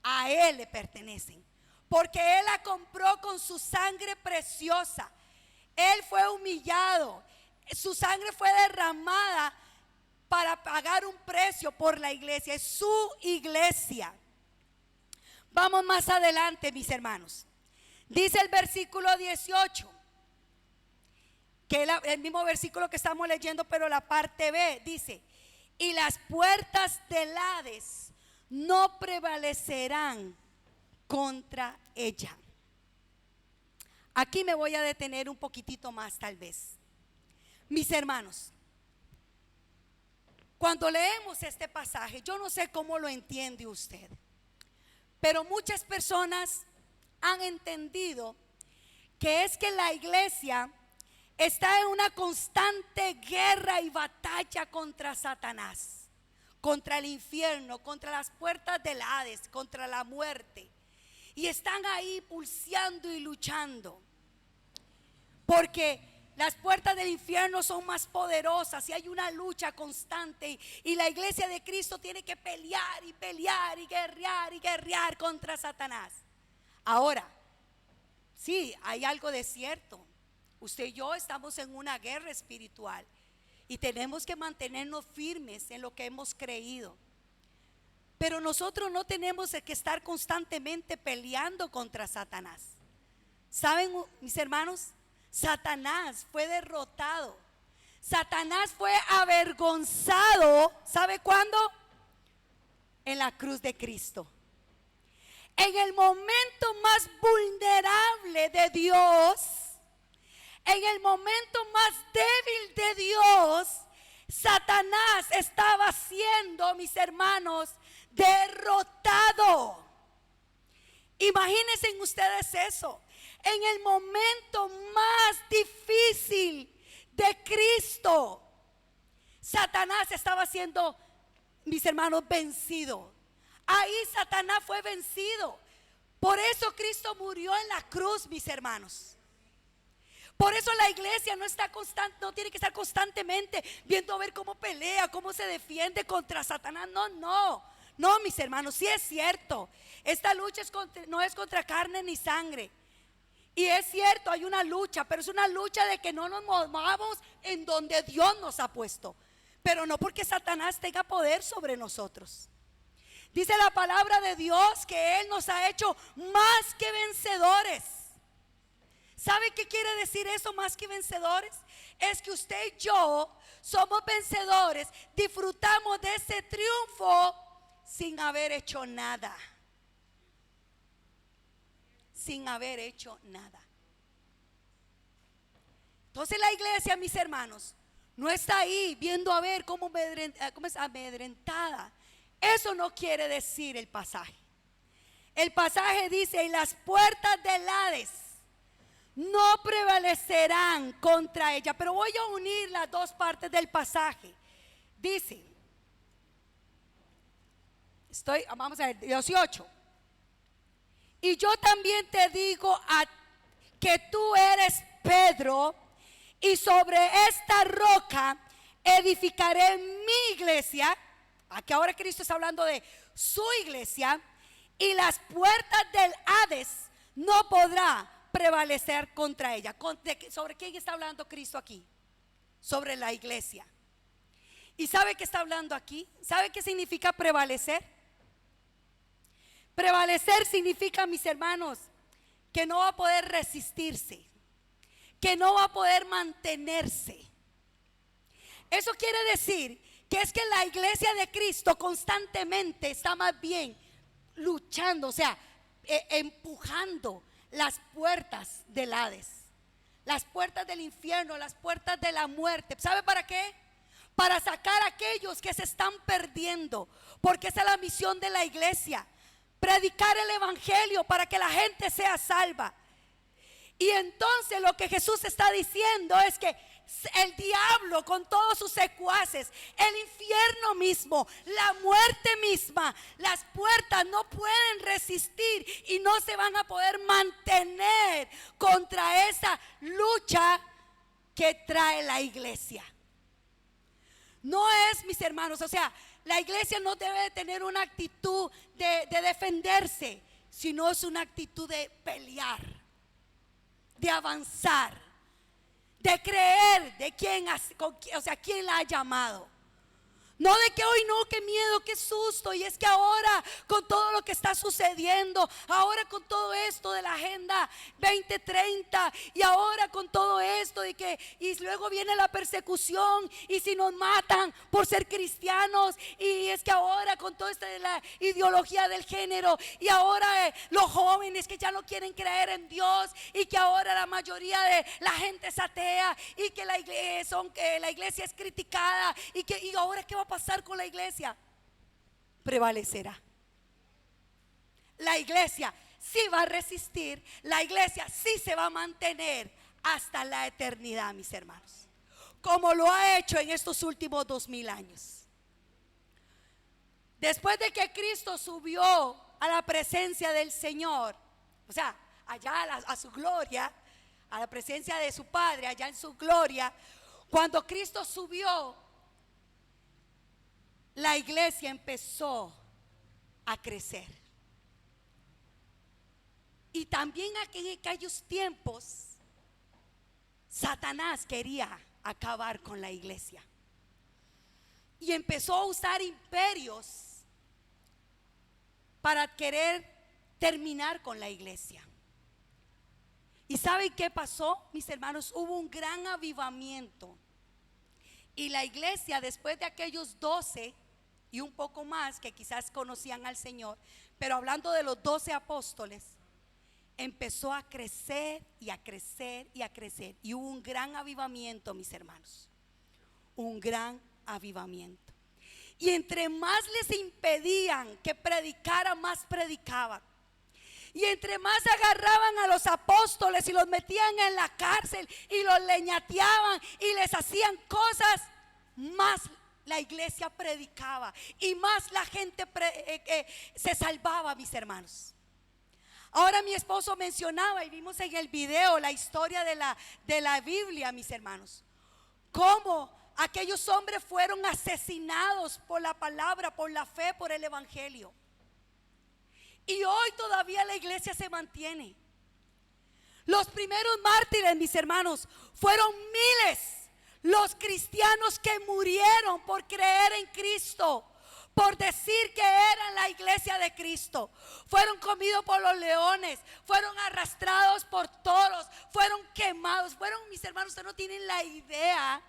[SPEAKER 1] a Él le pertenecen, porque Él la compró con su sangre preciosa. Él fue humillado, su sangre fue derramada para pagar un precio por la iglesia. Es su iglesia. Vamos más adelante, mis hermanos. Dice el versículo 18, que es el mismo versículo que estamos leyendo, pero la parte B dice: y las puertas del Hades no prevalecerán contra ella. Aquí me voy a detener un poquitito más, tal vez. Mis hermanos, cuando leemos este pasaje, yo no sé cómo lo entiende usted, pero muchas personas han entendido que es que la iglesia está en una constante guerra y batalla contra Satanás, contra el infierno, contra las puertas del Hades, contra la muerte. Y están ahí pulseando y luchando, porque las puertas del infierno son más poderosas y hay una lucha constante, y la iglesia de Cristo tiene que pelear y pelear y guerrear contra Satanás. Ahora, sí, hay algo de cierto. Usted y yo estamos en una guerra espiritual y tenemos que mantenernos firmes en lo que hemos creído. Pero nosotros no tenemos que estar constantemente peleando contra Satanás. ¿Saben, mis hermanos? Satanás fue derrotado. Satanás fue avergonzado. ¿Sabe cuándo? En la cruz de Cristo. En el momento más vulnerable de Dios, En el momento más débil de Dios, Satanás estaba siendo, mis hermanos, derrotado. Imagínense ustedes eso. En el momento más difícil de Cristo, Satanás estaba siendo, mis hermanos, vencido. Ahí Satanás fue vencido. Por eso Cristo murió en la cruz, mis hermanos. Por eso la iglesia no tiene que estar constantemente viendo a ver cómo pelea, cómo se defiende contra Satanás. No, mis hermanos, sí es cierto. Esta lucha no es contra carne ni sangre. Y es cierto, hay una lucha, pero es una lucha de que no nos movamos en donde Dios nos ha puesto. Pero no porque Satanás tenga poder sobre nosotros. Dice la palabra de Dios que Él nos ha hecho más que vencedores. ¿Sabe qué quiere decir eso, más que vencedores? Es que usted y yo somos vencedores, disfrutamos de ese triunfo sin haber hecho nada. Sin haber hecho nada. Entonces la iglesia, mis hermanos, no está ahí viendo a ver cómo es amedrentada. Eso no quiere decir el pasaje. El pasaje dice: y las puertas del Hades no prevalecerán contra ella. Pero voy a unir las dos partes del pasaje. Dice, vamos a ver, 18. Y yo también te digo que tú eres Pedro, y sobre esta roca edificaré mi iglesia. Aquí ahora Cristo está hablando de su iglesia, y las puertas del Hades no podrá prevalecer contra ella. ¿Sobre quién está hablando Cristo aquí? Sobre la iglesia. ¿Y sabe qué está hablando aquí? ¿Sabe qué significa prevalecer? Prevalecer significa, mis hermanos, que no va a poder resistirse, que no va a poder mantenerse. Eso quiere decir que es que la iglesia de Cristo constantemente está más bien luchando, o sea, empujando las puertas del Hades, las puertas del infierno, las puertas de la muerte. ¿Sabe para qué? Para sacar a aquellos que se están perdiendo, porque esa es la misión de la iglesia: predicar el evangelio para que la gente sea salva. Y entonces lo que Jesús está diciendo es que el diablo con todos sus secuaces, el infierno mismo, la muerte misma, las puertas no pueden resistir y no se van a poder mantener contra esa lucha que trae la iglesia. No es, mis hermanos, o sea, la iglesia no debe de tener una actitud de defenderse, sino es una actitud de pelear, de avanzar, de creer de quién la ha llamado. No de que hoy no, qué miedo, qué susto. Y es que ahora con todo lo que está sucediendo, ahora con todo esto de la Agenda 2030, y ahora con todo esto de que, y luego viene la persecución, y si nos matan por ser cristianos, y es que ahora con todo esto de la ideología del género, y ahora los jóvenes que ya no quieren creer en Dios, y que ahora la mayoría de la gente es atea, y que la iglesia es criticada, y ahora ¿qué va a pasar con la iglesia? Prevalecerá. La iglesia sí va a resistir, la iglesia sí se va a mantener hasta la eternidad, mis hermanos, como lo ha hecho en estos últimos 2000 años. Después de que Cristo subió a la presencia del Señor, o sea, allá a su gloria, a la presencia de su Padre, allá en su gloria, cuando Cristo subió, la iglesia empezó a crecer. Y también en aquellos tiempos Satanás quería acabar con la iglesia y empezó a usar imperios para querer terminar con la iglesia. ¿Y saben qué pasó, mis hermanos? Hubo un gran avivamiento, y la iglesia, después de aquellos 12 y un poco más que quizás conocían al Señor, pero hablando de los 12 apóstoles, empezó a crecer y a crecer y a crecer. Y hubo un gran avivamiento, mis hermanos. Un gran avivamiento. Y entre más les impedían que predicara, más predicaban. Y entre más agarraban a los apóstoles y los metían en la cárcel y los leñateaban y les hacían cosas, más la iglesia predicaba y más la gente se salvaba, mis hermanos. Ahora mi esposo mencionaba y vimos en el video la historia de la Biblia, mis hermanos, cómo aquellos hombres fueron asesinados por la palabra, por la fe, por el evangelio. Y hoy todavía la iglesia se mantiene. Los primeros mártires, mis hermanos, fueron miles los cristianos que murieron por creer en Cristo, por decir que eran la iglesia de Cristo. Fueron comidos por los leones, fueron arrastrados por toros, fueron quemados. Fueron, mis hermanos, ustedes no tienen la idea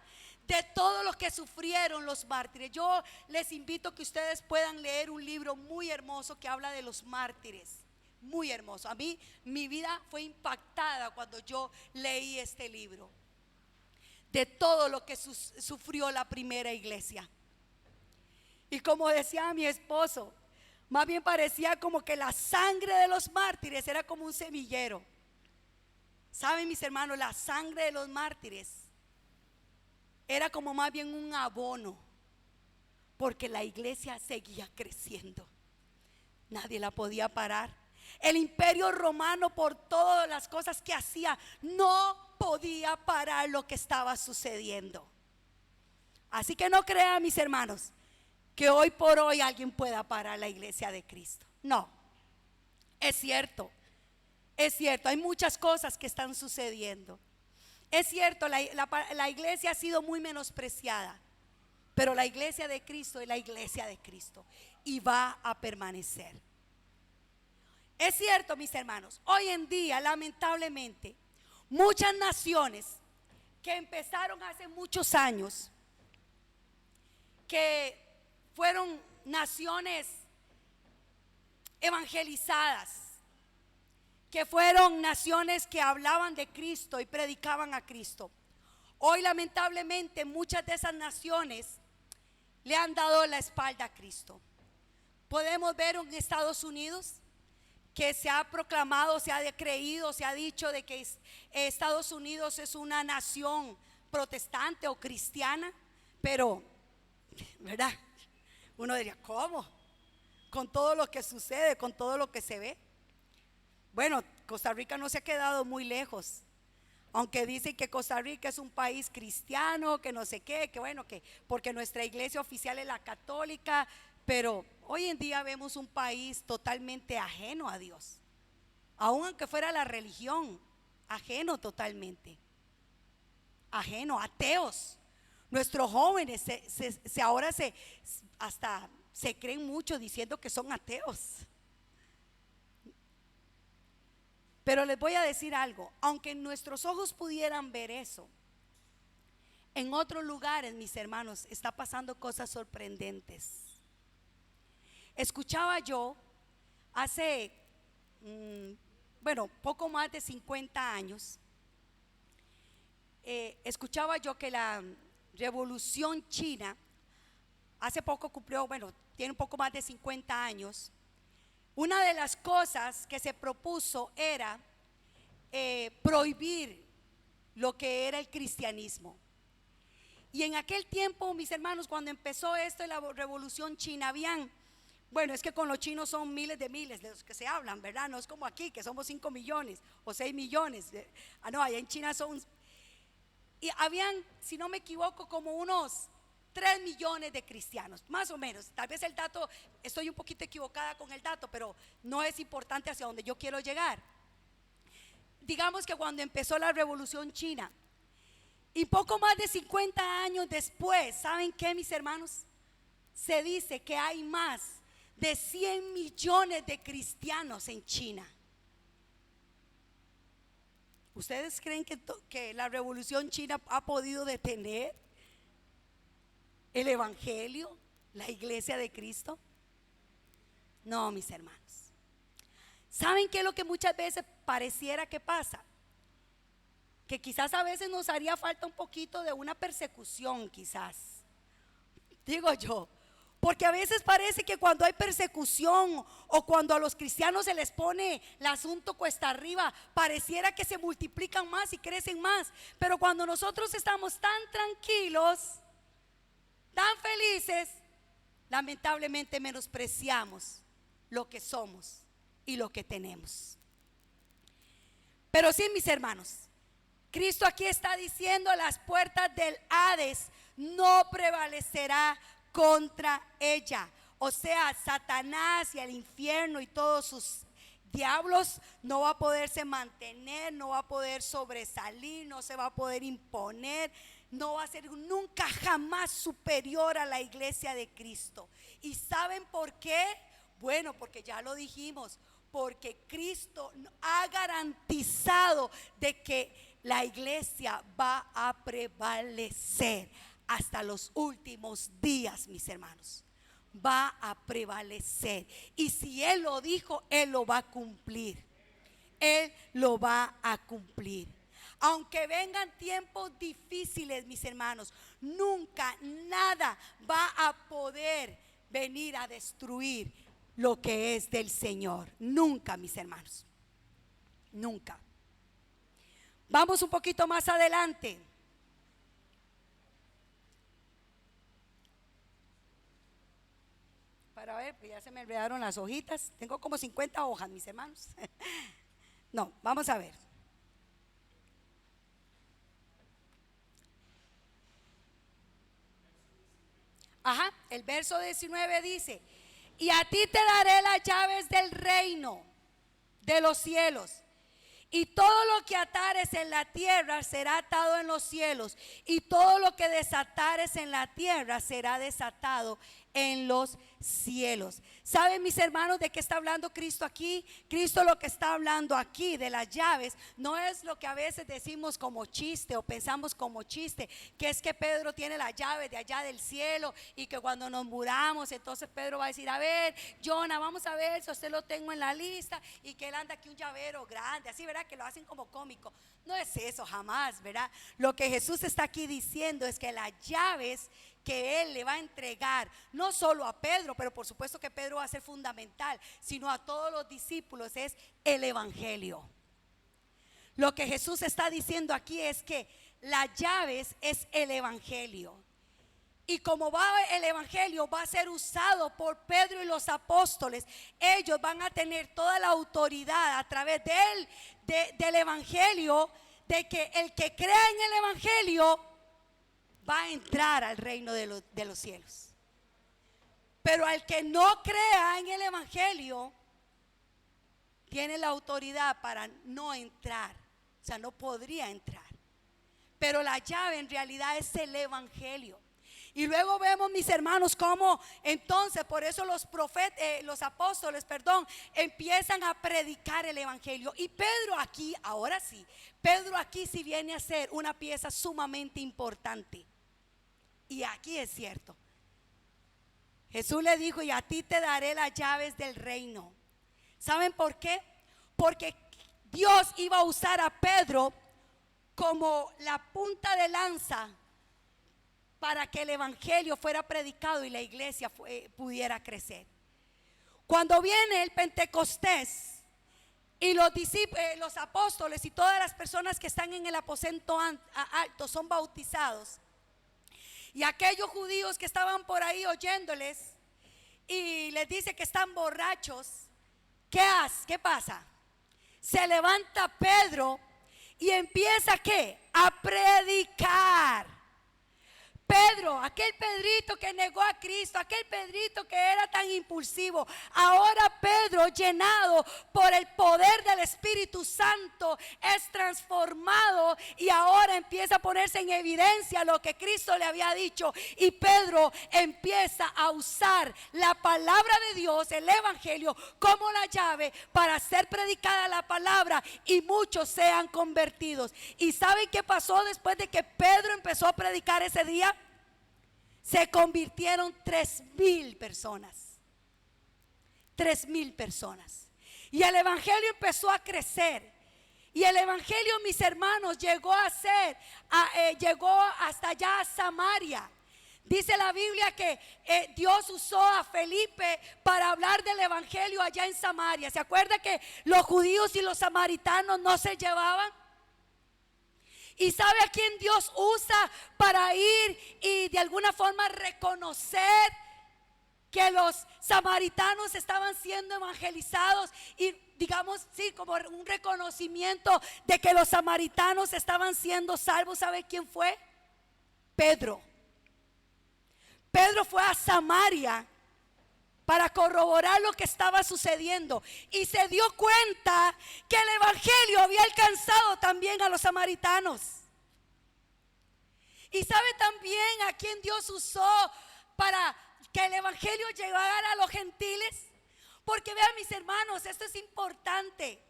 [SPEAKER 1] de todo lo que sufrieron los mártires. Yo les invito a que ustedes puedan leer un libro muy hermoso que habla de los mártires. Muy hermoso. A mí, mi vida fue impactada cuando yo leí este libro, de todo lo que sufrió la primera iglesia. Y como decía mi esposo, más bien parecía como que la sangre de los mártires era como un semillero. ¿Saben, mis hermanos? La sangre de los mártires era como más bien un abono, porque la iglesia seguía creciendo. Nadie la podía parar. El imperio romano, por todas las cosas que hacía, no podía parar lo que estaba sucediendo. Así que no crean, mis hermanos, que hoy por hoy alguien pueda parar la iglesia de Cristo. No, es cierto, hay muchas cosas que están sucediendo. Es cierto, la iglesia ha sido muy menospreciada, pero la iglesia de Cristo es la iglesia de Cristo y va a permanecer. Es cierto, mis hermanos, hoy en día, lamentablemente, muchas naciones que empezaron hace muchos años, que fueron naciones evangelizadas, que fueron naciones que hablaban de Cristo y predicaban a Cristo, hoy lamentablemente muchas de esas naciones le han dado la espalda a Cristo. Podemos ver en Estados Unidos que se ha proclamado, se ha creído, se ha dicho de que Estados Unidos es una nación protestante o cristiana, pero, ¿verdad? Uno diría, ¿cómo? Con todo lo que sucede, con todo lo que se ve. Bueno, Costa Rica no se ha quedado muy lejos, aunque dicen que Costa Rica es un país cristiano, que no sé qué, que bueno, que porque nuestra iglesia oficial es la católica, pero hoy en día vemos un país totalmente ajeno a Dios, aun aunque fuera la religión, ajeno totalmente, ajeno, ateos. Nuestros jóvenes ahora hasta se creen mucho diciendo que son ateos. Pero les voy a decir algo, aunque nuestros ojos pudieran ver eso, en otros lugares, mis hermanos, está pasando cosas sorprendentes. Escuchaba yo hace, poco más de 50 años, escuchaba yo que la Revolución China, hace poco cumplió, tiene un poco más de 50 años. Una de las cosas que se propuso era prohibir lo que era el cristianismo. Y en aquel tiempo, mis hermanos, cuando empezó esto de la Revolución China, es que con los chinos son miles de los que se hablan, ¿verdad? No es como aquí, que somos 5 millones o 6 millones. No, allá en China y habían, si no me equivoco, como unos 3 millones de cristianos, más o menos. Tal vez el dato, estoy un poquito equivocada con el dato, pero no es importante hacia donde yo quiero llegar. Digamos que cuando empezó la Revolución China, y poco más de 50 años después, ¿saben qué, mis hermanos? Se dice que hay más de 100 millones de cristianos en China. ¿Ustedes creen que la Revolución China ha podido detener el evangelio, la iglesia de Cristo? No, mis hermanos. ¿Saben qué es lo que muchas veces pareciera que pasa? Que quizás a veces nos haría falta un poquito de una persecución, quizás. Digo yo, porque a veces parece que cuando hay persecución o cuando a los cristianos se les pone el asunto cuesta arriba, pareciera que se multiplican más y crecen más. Pero cuando nosotros estamos tan tranquilos, tan felices, lamentablemente menospreciamos lo que somos y lo que tenemos. Pero sí, mis hermanos, Cristo aquí está diciendo: las puertas del Hades no prevalecerá contra ella. O sea, Satanás y el infierno y todos sus diablos no va a poderse mantener, no va a poder sobresalir, no se va a poder imponer, no va a ser nunca jamás superior a la iglesia de Cristo. ¿Y saben por qué? Bueno, porque ya lo dijimos, porque Cristo ha garantizado de que la iglesia va a prevalecer hasta los últimos días, mis hermanos. Va a prevalecer. Y si Él lo dijo, Él lo va a cumplir. Él lo va a cumplir. Aunque vengan tiempos difíciles, mis hermanos, nunca nada va a poder venir a destruir lo que es del Señor. Nunca, mis hermanos. Nunca. Vamos un poquito más adelante. Para ver, pues ya se me enredaron las hojitas. Tengo como 50 hojas, mis hermanos. No, vamos a ver. Ajá, el verso 19 dice: y a ti te daré las llaves del reino de los cielos. Y todo lo que atares en la tierra será atado en los cielos, y todo lo que desatares en la tierra será desatado en los cielos. ¿Saben, mis hermanos, de qué está hablando Cristo aquí? Cristo lo que está hablando aquí de las llaves no es lo que a veces decimos como chiste o pensamos como chiste, que es que Pedro tiene la llave de allá del cielo y que cuando nos muramos entonces Pedro va a decir: a ver, Jonah, vamos a ver si usted lo tengo en la lista, y que él anda aquí un llavero grande, así, ¿verdad? Que lo hacen como cómico. No es eso, jamás, ¿verdad? Lo que Jesús está aquí diciendo es que las llaves que Él le va a entregar, no solo a Pedro, pero por supuesto que Pedro va a ser fundamental, sino a todos los discípulos, es el Evangelio. Lo que Jesús está diciendo aquí es que las llaves es el Evangelio. Y como va el Evangelio va a ser usado por Pedro y los apóstoles, ellos van a tener toda la autoridad a través de él, del Evangelio, de que el que crea en el Evangelio va a entrar al reino de los cielos. Pero al que no crea en el Evangelio, tiene la autoridad para no entrar, o sea, no podría entrar. Pero la llave en realidad es el Evangelio. Y luego vemos, mis hermanos, cómo entonces, por eso los apóstoles, empiezan a predicar el Evangelio. Y Pedro aquí, ahora sí, Pedro aquí sí viene a ser una pieza sumamente importante. Y aquí es cierto. Jesús le dijo: y a ti te daré las llaves del reino. ¿Saben por qué? Porque Dios iba a usar a Pedro como la punta de lanza para que el Evangelio fuera predicado y la iglesia pudiera crecer. Cuando viene el Pentecostés y los apóstoles y todas las personas que están en el aposento alto son bautizados, y aquellos judíos que estaban por ahí oyéndoles y les dice que están borrachos, ¿qué pasa? Se levanta Pedro y empieza ¿qué? A predicar. Pedro, aquel Pedrito que negó a Cristo, aquel Pedrito que era tan impulsivo, ahora Pedro, llenado por el poder del Espíritu Santo, es transformado y ahora empieza a ponerse en evidencia lo que Cristo le había dicho. Y Pedro empieza a usar la palabra de Dios, el Evangelio, como la llave para hacer predicada la palabra y muchos sean convertidos. ¿Y saben qué pasó después de que Pedro empezó a predicar ese día? Se convirtieron 3,000 personas. 3,000 personas. Y el evangelio empezó a crecer. Y el evangelio, mis hermanos, llegó hasta allá a Samaria. Dice la Biblia que Dios usó a Felipe para hablar del evangelio allá en Samaria. ¿Se acuerda que los judíos y los samaritanos no se llevaban? ¿Y sabe a quién Dios usa para ir y de alguna forma reconocer que los samaritanos estaban siendo evangelizados? Y digamos, sí, como un reconocimiento de que los samaritanos estaban siendo salvos. ¿Sabe quién fue? Pedro. Pedro fue a Samaria para corroborar lo que estaba sucediendo y se dio cuenta que el evangelio había alcanzado también a los samaritanos. Y sabe también a quién Dios usó para que el evangelio llegara a los gentiles. Porque vean, mis hermanos, esto es importante.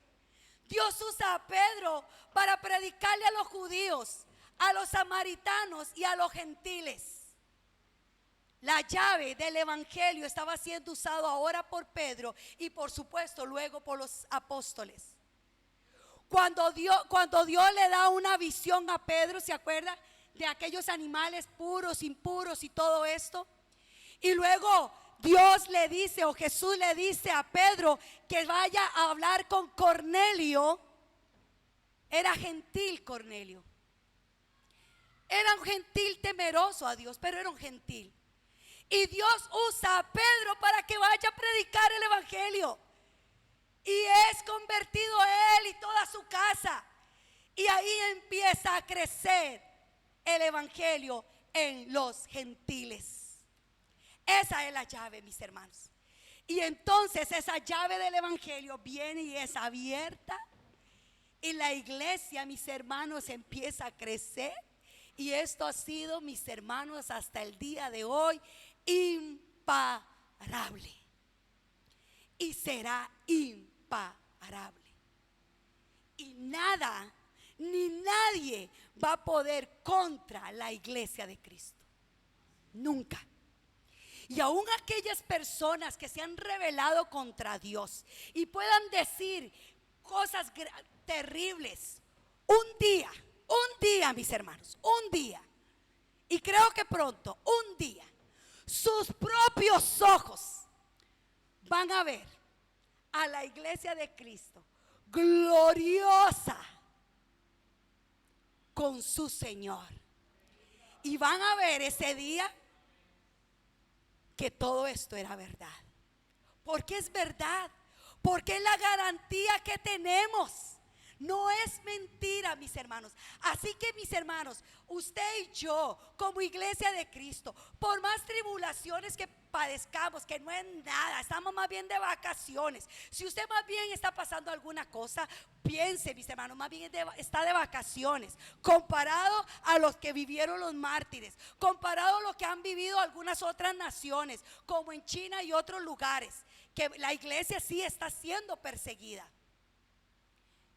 [SPEAKER 1] Dios usa a Pedro para predicarle a los judíos, a los samaritanos y a los gentiles. La llave del evangelio estaba siendo usado ahora por Pedro y por supuesto luego por los apóstoles. Cuando Dios le da una visión a Pedro, ¿se acuerda? De aquellos animales puros, impuros y todo esto. Y luego Dios le dice, o Jesús le dice a Pedro que vaya a hablar con Cornelio. Era gentil Cornelio. Era un gentil temeroso a Dios, pero era un gentil. Y Dios usa a Pedro para que vaya a predicar el evangelio. Y es convertido él y toda su casa. Y ahí empieza a crecer el evangelio en los gentiles. Esa es la llave, mis hermanos. Y entonces esa llave del evangelio viene y es abierta. Y la iglesia, mis hermanos, empieza a crecer. Y esto ha sido, mis hermanos, hasta el día de hoy, imparable. Y será imparable. Y nada, ni nadie va a poder contra la iglesia de Cristo. Nunca. Y aún aquellas personas que se han rebelado contra Dios y puedan decir cosas terribles, un día, mis hermanos, un día, y creo que pronto, un día, sus propios ojos van a ver a la iglesia de Cristo gloriosa con su Señor. Y van a ver ese día que todo esto era verdad. Porque es verdad, porque es la garantía que tenemos. No es mentira, mis hermanos. Así que, mis hermanos, usted y yo, como iglesia de Cristo, por más tribulaciones que padezcamos, que no es nada, estamos más bien de vacaciones. Si usted más bien está pasando alguna cosa, piense, mis hermanos, más bien está de vacaciones, comparado a los que vivieron los mártires, comparado a los que han vivido algunas otras naciones, como en China y otros lugares, que la iglesia sí está siendo perseguida.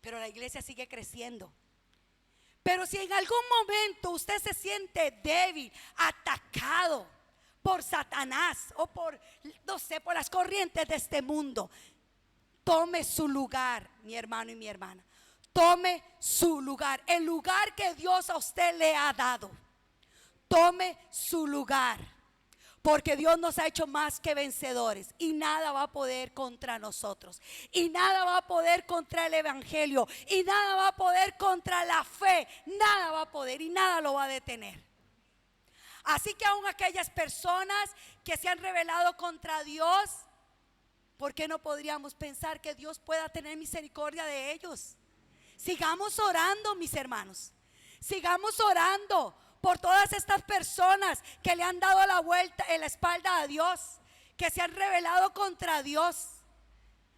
[SPEAKER 1] Pero la iglesia sigue creciendo. Pero si en algún momento usted se siente débil, atacado por Satanás o por, no sé, por las corrientes de este mundo, tome su lugar, mi hermano y mi hermana. Tome su lugar, el lugar que Dios a usted le ha dado. Tome su lugar. Porque Dios nos ha hecho más que vencedores y nada va a poder contra nosotros. Y nada va a poder contra el evangelio. Y nada va a poder contra la fe. Nada va a poder y nada lo va a detener. Así que aún aquellas personas que se han rebelado contra Dios, ¿por qué no podríamos pensar que Dios pueda tener misericordia de ellos? Sigamos orando, mis hermanos. Sigamos orando por todas estas personas que le han dado la vuelta en la espalda a Dios, que se han rebelado contra Dios.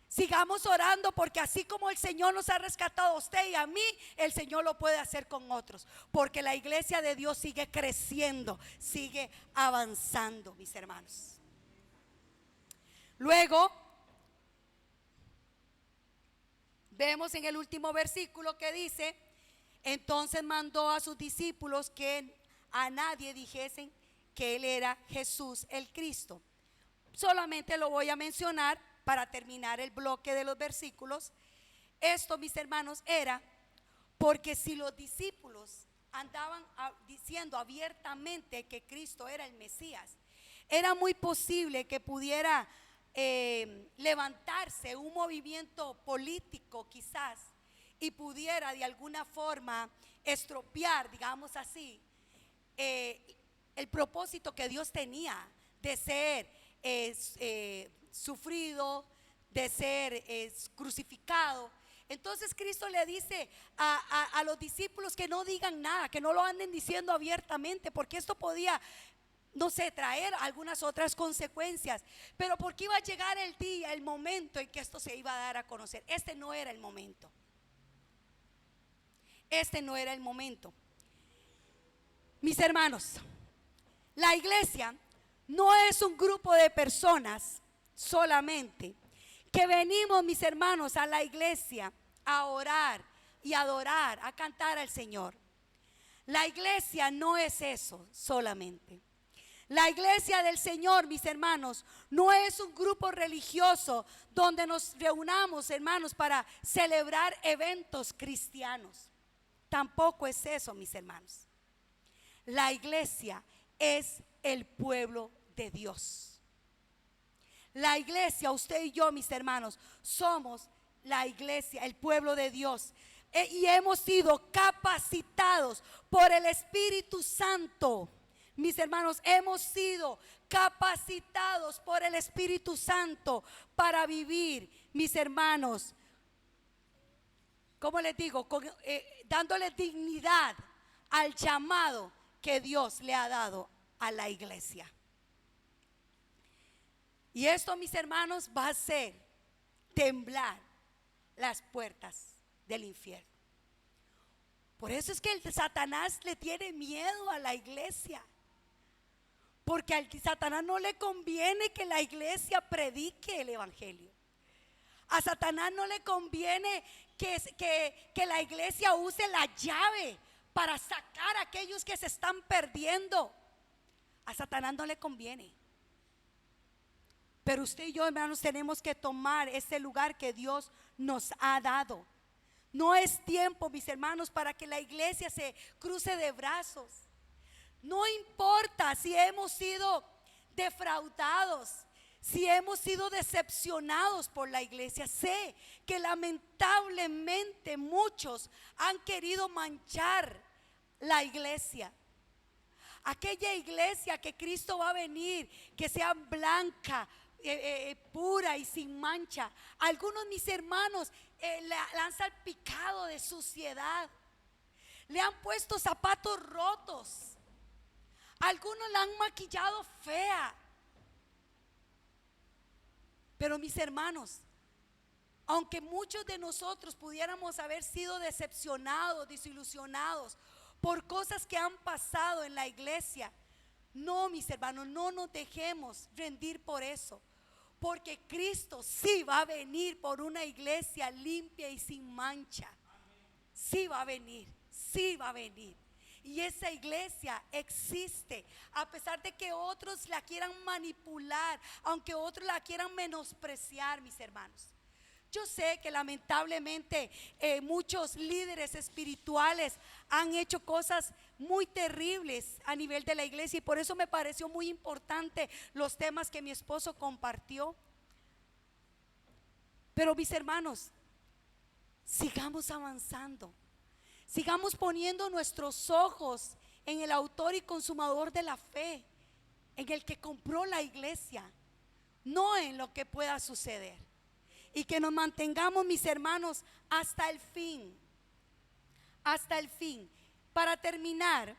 [SPEAKER 1] Sigamos orando, porque así como el Señor nos ha rescatado a usted y a mí, el Señor lo puede hacer con otros, porque la iglesia de Dios sigue creciendo, sigue avanzando, mis hermanos. Luego vemos en el último versículo que dice: entonces mandó a sus discípulos que a nadie dijesen que él era Jesús el Cristo. Solamente lo voy a mencionar para terminar el bloque de los versículos, esto, mis hermanos, era porque si los discípulos andaban diciendo abiertamente que Cristo era el Mesías, era muy posible que pudiera levantarse un movimiento político quizás y pudiera de alguna forma estropear, digamos así, el propósito que Dios tenía de ser sufrido, de ser crucificado. Entonces Cristo le dice a los discípulos que no digan nada, que no lo anden diciendo abiertamente, porque esto podía, no sé, traer algunas otras consecuencias, pero porque iba a llegar el día, el momento en que esto se iba a dar a conocer. Este no era el momento. Este no era el momento. Mis hermanos, la iglesia no es un grupo de personas solamente que venimos, mis hermanos, a la iglesia a orar y adorar, a cantar al Señor. La iglesia no es eso solamente. La iglesia del Señor, mis hermanos, no es un grupo religioso donde nos reunamos, hermanos, para celebrar eventos cristianos. Tampoco es eso, mis hermanos. La iglesia es el pueblo de Dios. La iglesia, usted y yo, mis hermanos, somos la iglesia, el pueblo de Dios. Y hemos sido capacitados por el Espíritu Santo. Mis hermanos, hemos sido capacitados por el Espíritu Santo para vivir, mis hermanos, ¿cómo les digo? Dándole dignidad al llamado que Dios le ha dado a la iglesia. Y esto, mis hermanos, va a hacer temblar las puertas del infierno. Por eso es que el Satanás le tiene miedo a la iglesia, porque al Satanás no le conviene que la iglesia predique el evangelio. A Satanás no le conviene que la iglesia use la llave para sacar a aquellos que se están perdiendo. A Satanás no le conviene. Pero usted y yo, hermanos, tenemos que tomar ese lugar que Dios nos ha dado. No es tiempo, mis hermanos, para que la iglesia se cruce de brazos. No importa si hemos sido defraudados, si hemos sido decepcionados por la iglesia. Sé que lamentablemente muchos han querido manchar la iglesia. Aquella iglesia que Cristo va a venir, que sea blanca, pura y sin mancha. Algunos, mis hermanos, la han salpicado de suciedad, le han puesto zapatos rotos, algunos la han maquillado fea. Pero, mis hermanos, aunque muchos de nosotros pudiéramos haber sido decepcionados, desilusionados por cosas que han pasado en la iglesia, no, mis hermanos, no nos dejemos rendir por eso, porque Cristo sí va a venir por una iglesia limpia y sin mancha. Sí va a venir, sí va a venir. Y esa iglesia existe, a pesar de que otros la quieran manipular, aunque otros la quieran menospreciar, mis hermanos. Yo sé que lamentablemente muchos líderes espirituales han hecho cosas muy terribles a nivel de la iglesia, y por eso me pareció muy importante los temas que mi esposo compartió. Pero, mis hermanos, sigamos avanzando, sigamos poniendo nuestros ojos en el autor y consumador de la fe, en el que compró la iglesia, no en lo que pueda suceder. Y que nos mantengamos, mis hermanos, hasta el fin. Hasta el fin. Para terminar,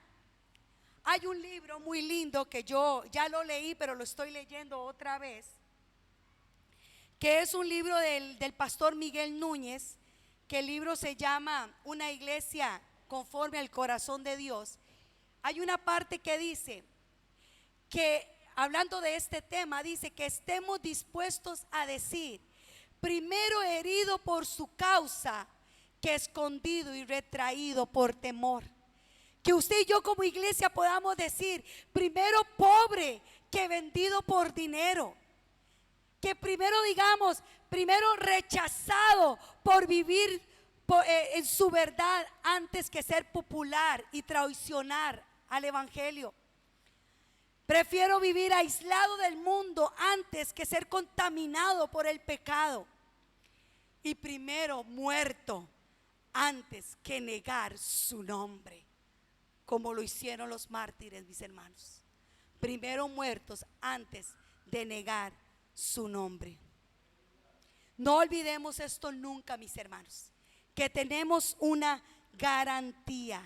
[SPEAKER 1] hay un libro muy lindo que yo ya lo leí, pero lo estoy leyendo otra vez, que es un libro del pastor Miguel Núñez, que el libro se llama Una iglesia conforme al corazón de Dios. Hay una parte que dice que, hablando de este tema, dice que estemos dispuestos a decir: primero herido por su causa que escondido y retraído por temor. Que usted y yo como iglesia podamos decir: primero pobre que vendido por dinero. que primero digamos, primero rechazado por vivir en su verdad antes que ser popular y traicionar al evangelio. Prefiero vivir aislado del mundo antes que ser contaminado por el pecado. Y primero muerto antes que negar su nombre, como lo hicieron los mártires, mis hermanos. Primero muertos antes de negar su nombre. No olvidemos esto nunca, mis hermanos, que tenemos una garantía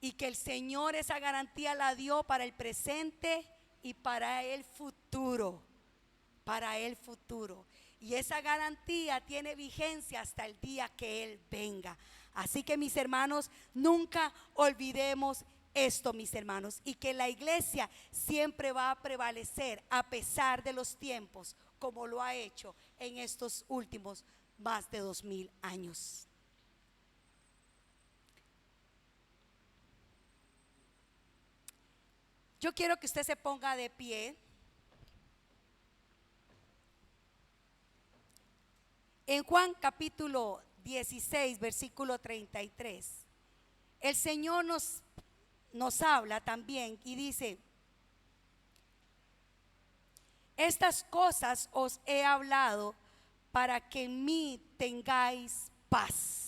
[SPEAKER 1] y que el Señor esa garantía la dio para el presente y para el futuro. Para el futuro. Y esa garantía tiene vigencia hasta el día que Él venga. Así que, mis hermanos, nunca olvidemos esto, mis hermanos, y que la iglesia siempre va a prevalecer a pesar de los tiempos, como lo ha hecho en estos últimos más de 2000 años. Yo quiero que usted se ponga de pie. En Juan capítulo 16, versículo 33, el Señor nos habla también y dice: estas cosas os he hablado para que en mí tengáis paz.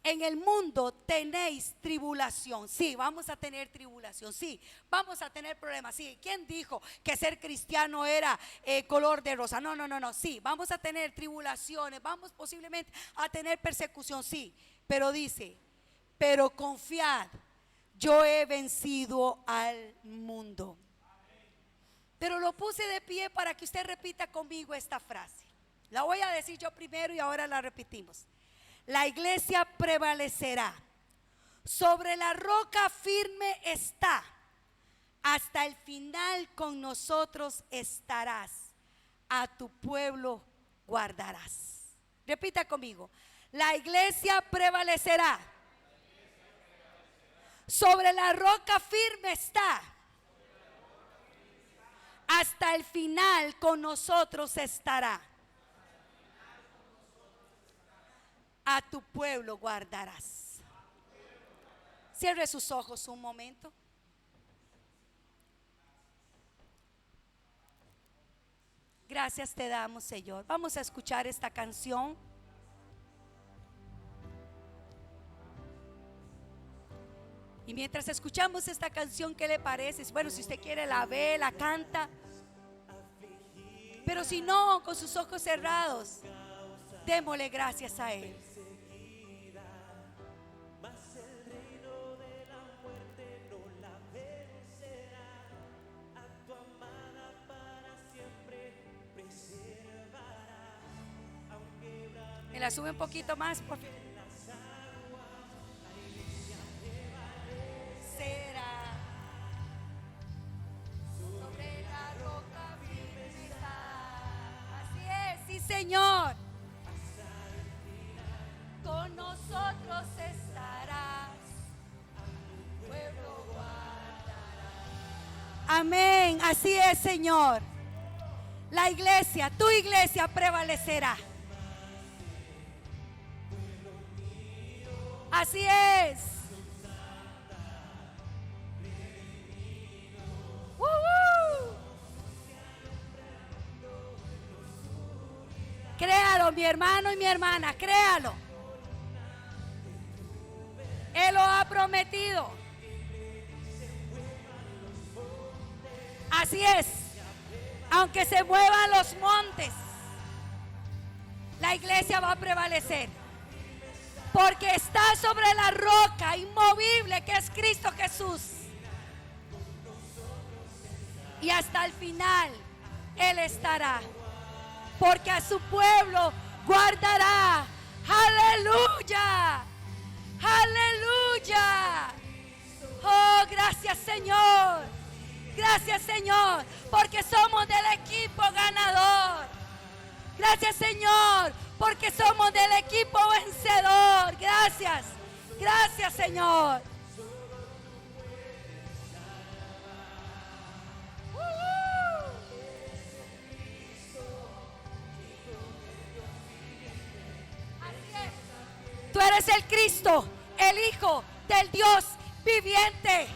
[SPEAKER 1] En el mundo tenéis tribulación. Sí, vamos a tener tribulación. Sí, vamos a tener problemas. Sí, ¿quién dijo que ser cristiano era color de rosa? No. Sí, vamos a tener tribulaciones. Vamos posiblemente a tener persecución. Sí, pero dice: pero confiad, yo he vencido al mundo. Pero lo puse de pie para que usted repita conmigo esta frase. La voy a decir yo primero y ahora la repetimos. La iglesia prevalecerá, sobre la roca firme está, hasta el final con nosotros estarás, a tu pueblo guardarás. Repita conmigo: la iglesia prevalecerá, sobre la roca firme está, hasta el final con nosotros estará, a tu pueblo guardarás. Cierre sus ojos un momento. Gracias te damos, Señor. Vamos a escuchar esta canción. Y mientras escuchamos esta canción, ¿qué le parece? Bueno, si usted quiere la ve, la canta. Pero si no, con sus ojos cerrados, démosle gracias a Él. Me la sube un poquito más, por favor. Será sobre la roca firme está. Así es, sí, Señor. Con nosotros estarás, pueblo guardarás. Amén, así es, Señor. La iglesia, tu iglesia prevalecerá. Así es. Créalo, mi hermano y mi hermana, créalo. Él lo ha prometido. Así es. Aunque se muevan los montes, la iglesia va a prevalecer. Porque está sobre la roca inmovible que es Cristo Jesús. Y hasta el final Él estará. Porque a su pueblo guardará. Aleluya. Aleluya. Oh, gracias, Señor. Gracias, Señor, porque somos del equipo ganador. Gracias, Señor, porque somos del equipo vencedor. Gracias. Gracias, Señor. eres el Cristo, el Hijo del Dios viviente.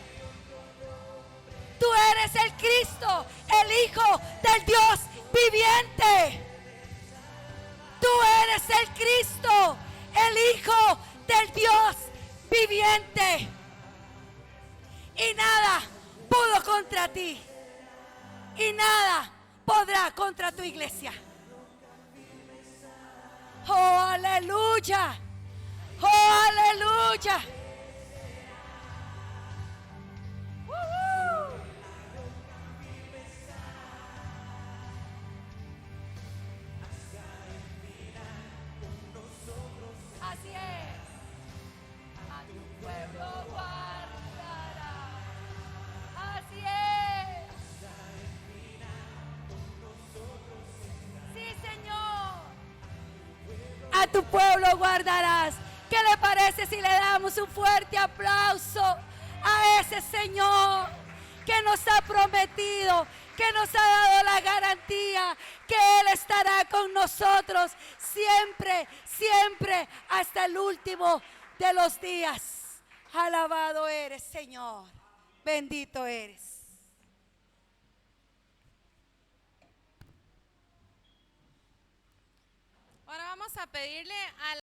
[SPEAKER 1] Tú eres el Cristo, el Hijo del Dios viviente. Tú eres el Cristo, el Hijo del Dios viviente. Y nada pudo contra ti. Y nada podrá contra tu iglesia. Oh, aleluya. Oh, aleluya. Así es. A tu pueblo guardará. Así es. Sí, Señor. A tu pueblo guardarás. ¿Qué le parece si le damos un fuerte aplauso a ese Señor que nos ha prometido, que nos ha dado la garantía que Él estará con nosotros siempre, siempre, hasta el último de los días? Alabado eres, Señor. Bendito eres.
[SPEAKER 2] Ahora vamos a pedirle a